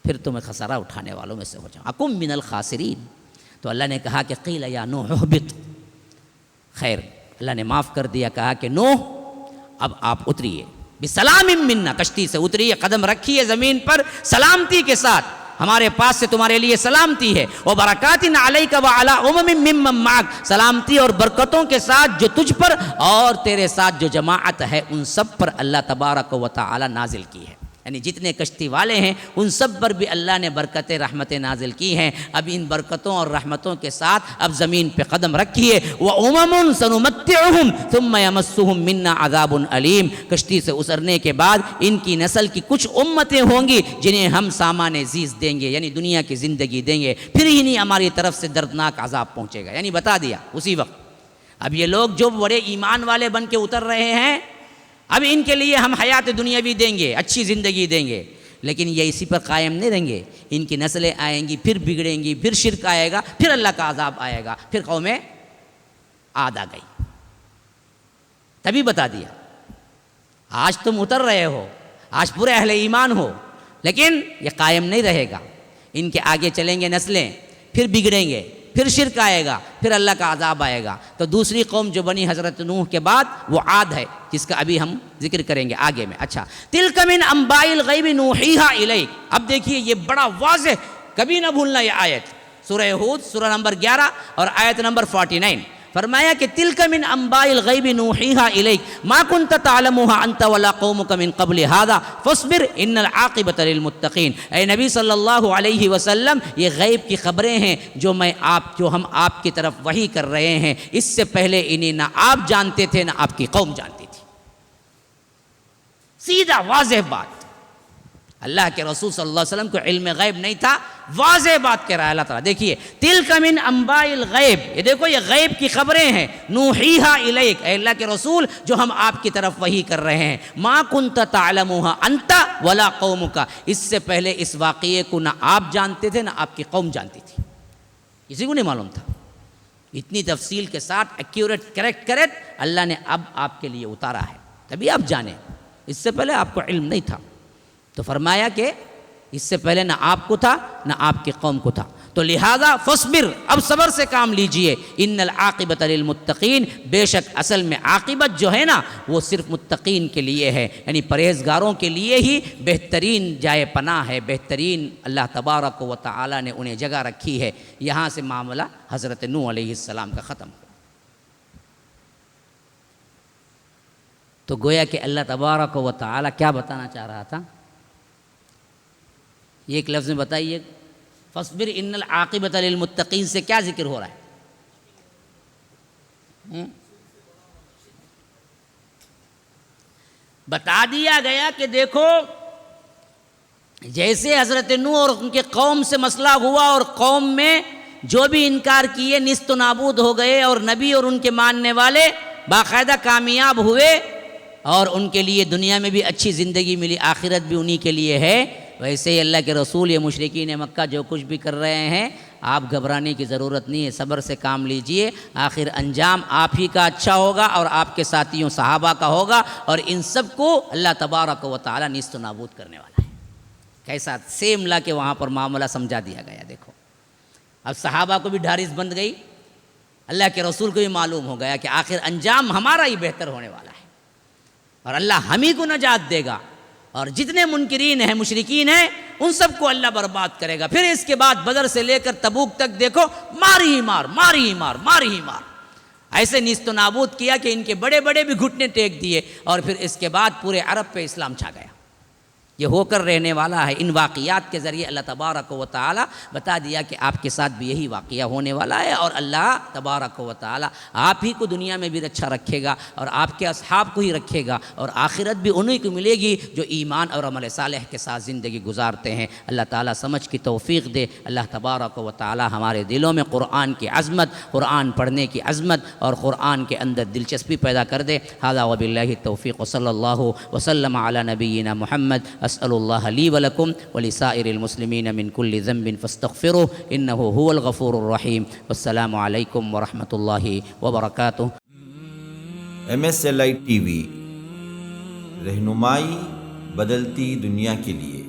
Speaker 1: پھر تو میں خسارہ اٹھانے والوں میں سے ہو جاؤں، اکم من الخاسرین. تو اللہ نے کہا کہ قیل یا نوح اہبط، خیر اللہ نے معاف کر دیا، کہا کہ نوح اب آپ اتریے. بسلام منا، کشتی سے اتری ہے، قدم رکھی ہے زمین پر سلامتی کے ساتھ، ہمارے پاس سے تمہارے لیے سلامتی ہے، وبرکات علیک وعلی امم ممن معک، سلامتی اور برکتوں کے ساتھ جو تجھ پر اور تیرے ساتھ جو جماعت ہے ان سب پر اللہ تبارک و تعالی نازل کی ہے، یعنی جتنے کشتی والے ہیں ان سب پر بھی اللہ نے برکتیں رحمتیں نازل کی ہیں۔ اب ان برکتوں اور رحمتوں کے ساتھ اب زمین پہ قدم رکھیے، وَأُمَمٌ سَنُمَتِّعُهُمْ ثُمَّ يَمَسُّهُمْ مِنَّا عَذَابٌ أَلِيمٌ، کشتی سے اترنے کے بعد ان کی نسل کی کچھ امتیں ہوں گی جنہیں ہم سامان زیز دیں گے، یعنی دنیا کی زندگی دیں گے، پھر ہی نہیں ہماری طرف سے دردناک عذاب پہنچے گا، یعنی بتا دیا اسی وقت۔ اب یہ لوگ جو بڑے ایمان والے بن کے اتر رہے ہیں، اب ان کے لیے ہم حیات دنیاوی دیں گے، اچھی زندگی دیں گے، لیکن یہ اسی پر قائم نہیں رہیں گے، ان کی نسلیں آئیں گی، پھر بگڑیں گی، پھر شرک آئے گا، پھر اللہ کا عذاب آئے گا، پھر قوم عاد آ گئی۔ تبھی بتا دیا، آج تم اتر رہے ہو، آج پورے اہل ایمان ہو، لیکن یہ قائم نہیں رہے گا، ان کے آگے چلیں گے نسلیں، پھر بگڑیں گے، پھر شرک آئے گا، پھر اللہ کا عذاب آئے گا۔ تو دوسری قوم جو بنی حضرت نوح کے بعد وہ عاد ہے، جس کا ابھی ہم ذکر کریں گے آگے میں۔ اچھا، تِلْکَ مِنْ أَنْبَاءِ الْغَیْبِ نُوحِیہَا إِلَیْکَ، اب دیکھیے یہ بڑا واضح، کبھی نہ بھولنا یہ آیت، سورہ ہود سورہ نمبر 11 اور آیت نمبر 49، فرمایا کہ تِلْکَ مِنْ أَنْبَاءِ الْغَیْبِ نُوحِیہَا إِلَیْکَ مَا كُنْتَ تَعْلَمُهَا أَنْتَ وَلَا قَوْمُكَ مِنْ قَبْلِ هَذَا فَاصْبِرْ إِنَّ الْعَاقِبَةَ لِلْمُتَّقِينَ۔ اے نبی صلی اللہ علیہ وسلم، یہ غیب کی خبریں ہیں جو ہم آپ کی طرف وحی کر رہے ہیں، اس سے پہلے انہیں نہ آپ جانتے تھے نہ آپ کی قوم جانتی تھی۔ سیدھا واضح بات، اللہ کے رسول صلی اللہ علیہ وسلم کو علم غیب نہیں تھا، واضح بات کہہ رہا ہے اللہ تعالیٰ۔ دیکھیے تِلْکَ مِنْ أَنْبَاءِ الْغَیْب، یہ دیکھو یہ غیب کی خبریں ہیں، نُوحِیہَا إِلَیْکَ، اے اللہ کے رسول جو ہم آپ کی طرف وحی کر رہے ہیں، مَا كُنْتَ تَعْلَمُهَا أَنْتَ وَلَا قَوْمُكَ، اس سے پہلے اس واقعے کو نہ آپ جانتے تھے نہ آپ کی قوم جانتی تھی، کسی کو نہیں معلوم تھا۔ اتنی تفصیل کے ساتھ ایکیوریٹ کریکٹ اللہ نے اب آپ کے لیے اتارا ہے، تبھی آپ جانیں، اس سے پہلے آپ کو علم نہیں تھا۔ تو فرمایا کہ اس سے پہلے نہ آپ کو تھا نہ آپ کی قوم کو تھا، تو لہذا فصبر، اب صبر سے کام لیجئے، ان العاقبۃ للمتقین، بے شک اصل میں عاقبت جو ہے نا وہ صرف متقین کے لیے ہے، یعنی پرہیزگاروں کے لیے ہی بہترین جائے پناہ ہے، بہترین اللہ تبارک و تعالی نے انہیں جگہ رکھی ہے۔ یہاں سے معاملہ حضرت نوح علیہ السلام کا ختم ہوا۔ تو گویا کہ اللہ تبارک و تعالی کیا بتانا چاہ رہا تھا؟ یہ ایک لفظ میں بتائیے، فَاصْبِرْ إِنَّ الْعَاقِبَةَ لِلْمُتَّقِينَ سے کیا ذکر ہو رہا ہے؟ بتا دیا گیا کہ دیکھو جیسے حضرت نوح اور ان کے قوم سے مسئلہ ہوا اور قوم میں جو بھی انکار کیے نیست و نابود ہو گئے، اور نبی اور ان کے ماننے والے باقاعدہ کامیاب ہوئے اور ان کے لیے دنیا میں بھی اچھی زندگی ملی، آخرت بھی انہی کے لیے ہے، ویسے ہی اللہ کے رسول یہ مشرکین مکہ جو کچھ بھی کر رہے ہیں آپ گھبرانے کی ضرورت نہیں ہے، صبر سے کام لیجئے، آخر انجام آپ ہی کا اچھا ہوگا اور آپ کے ساتھیوں صحابہ کا ہوگا، اور ان سب کو اللہ تبارک و تعالی نیست و نابود کرنے والا ہے۔ کیسا سیم لا کے وہاں پر معاملہ سمجھا دیا گیا۔ دیکھو اب صحابہ کو بھی ڈھارس بند گئی، اللہ کے رسول کو بھی معلوم ہو گیا کہ آخر انجام ہمارا ہی بہتر ہونے والا ہے اور اللہ ہم ہی کو نجات دے گا، اور جتنے منکرین ہیں مشرکین ہیں ان سب کو اللہ برباد کرے گا۔ پھر اس کے بعد بدر سے لے کر تبوک تک دیکھو ماری ہی مار، ماری ہی مار، ماری ہی مار، ایسے نیست و نابود کیا کہ ان کے بڑے بڑے بھی گھٹنے ٹیک دیے، اور پھر اس کے بعد پورے عرب پہ اسلام چھا گیا۔ یہ ہو کر رہنے والا ہے۔ ان واقعات کے ذریعے اللہ تبارک و تعالی بتا دیا کہ آپ کے ساتھ بھی یہی واقعہ ہونے والا ہے، اور اللہ تبارک و تعالی آپ ہی کو دنیا میں بھی اچھا رکھے گا اور آپ کے اصحاب کو ہی رکھے گا، اور آخرت بھی انہی کو ملے گی جو ایمان اور عمل صالح کے ساتھ زندگی گزارتے ہیں۔ اللہ تعالی سمجھ کی توفیق دے۔ اللہ تبارک و تعالی ہمارے دلوں میں قرآن کی عظمت، قرآن پڑھنے کی عظمت اور قرآن کے اندر دلچسپی پیدا کر دے۔ ھذا وباللہ التوفیق، وصلی اللہ وسلم علی نبینا محمد۔ اسأل اللہ لی ولکم ولسائر المسلمین من کل ذنب فاستغفروہ انہ هو الغفور الرحیم۔ والسلام علیکم ورحمۃ اللہ وبرکاتہ۔
Speaker 2: MSLI TV، رہنمائی بدلتی دنیا کے لیے۔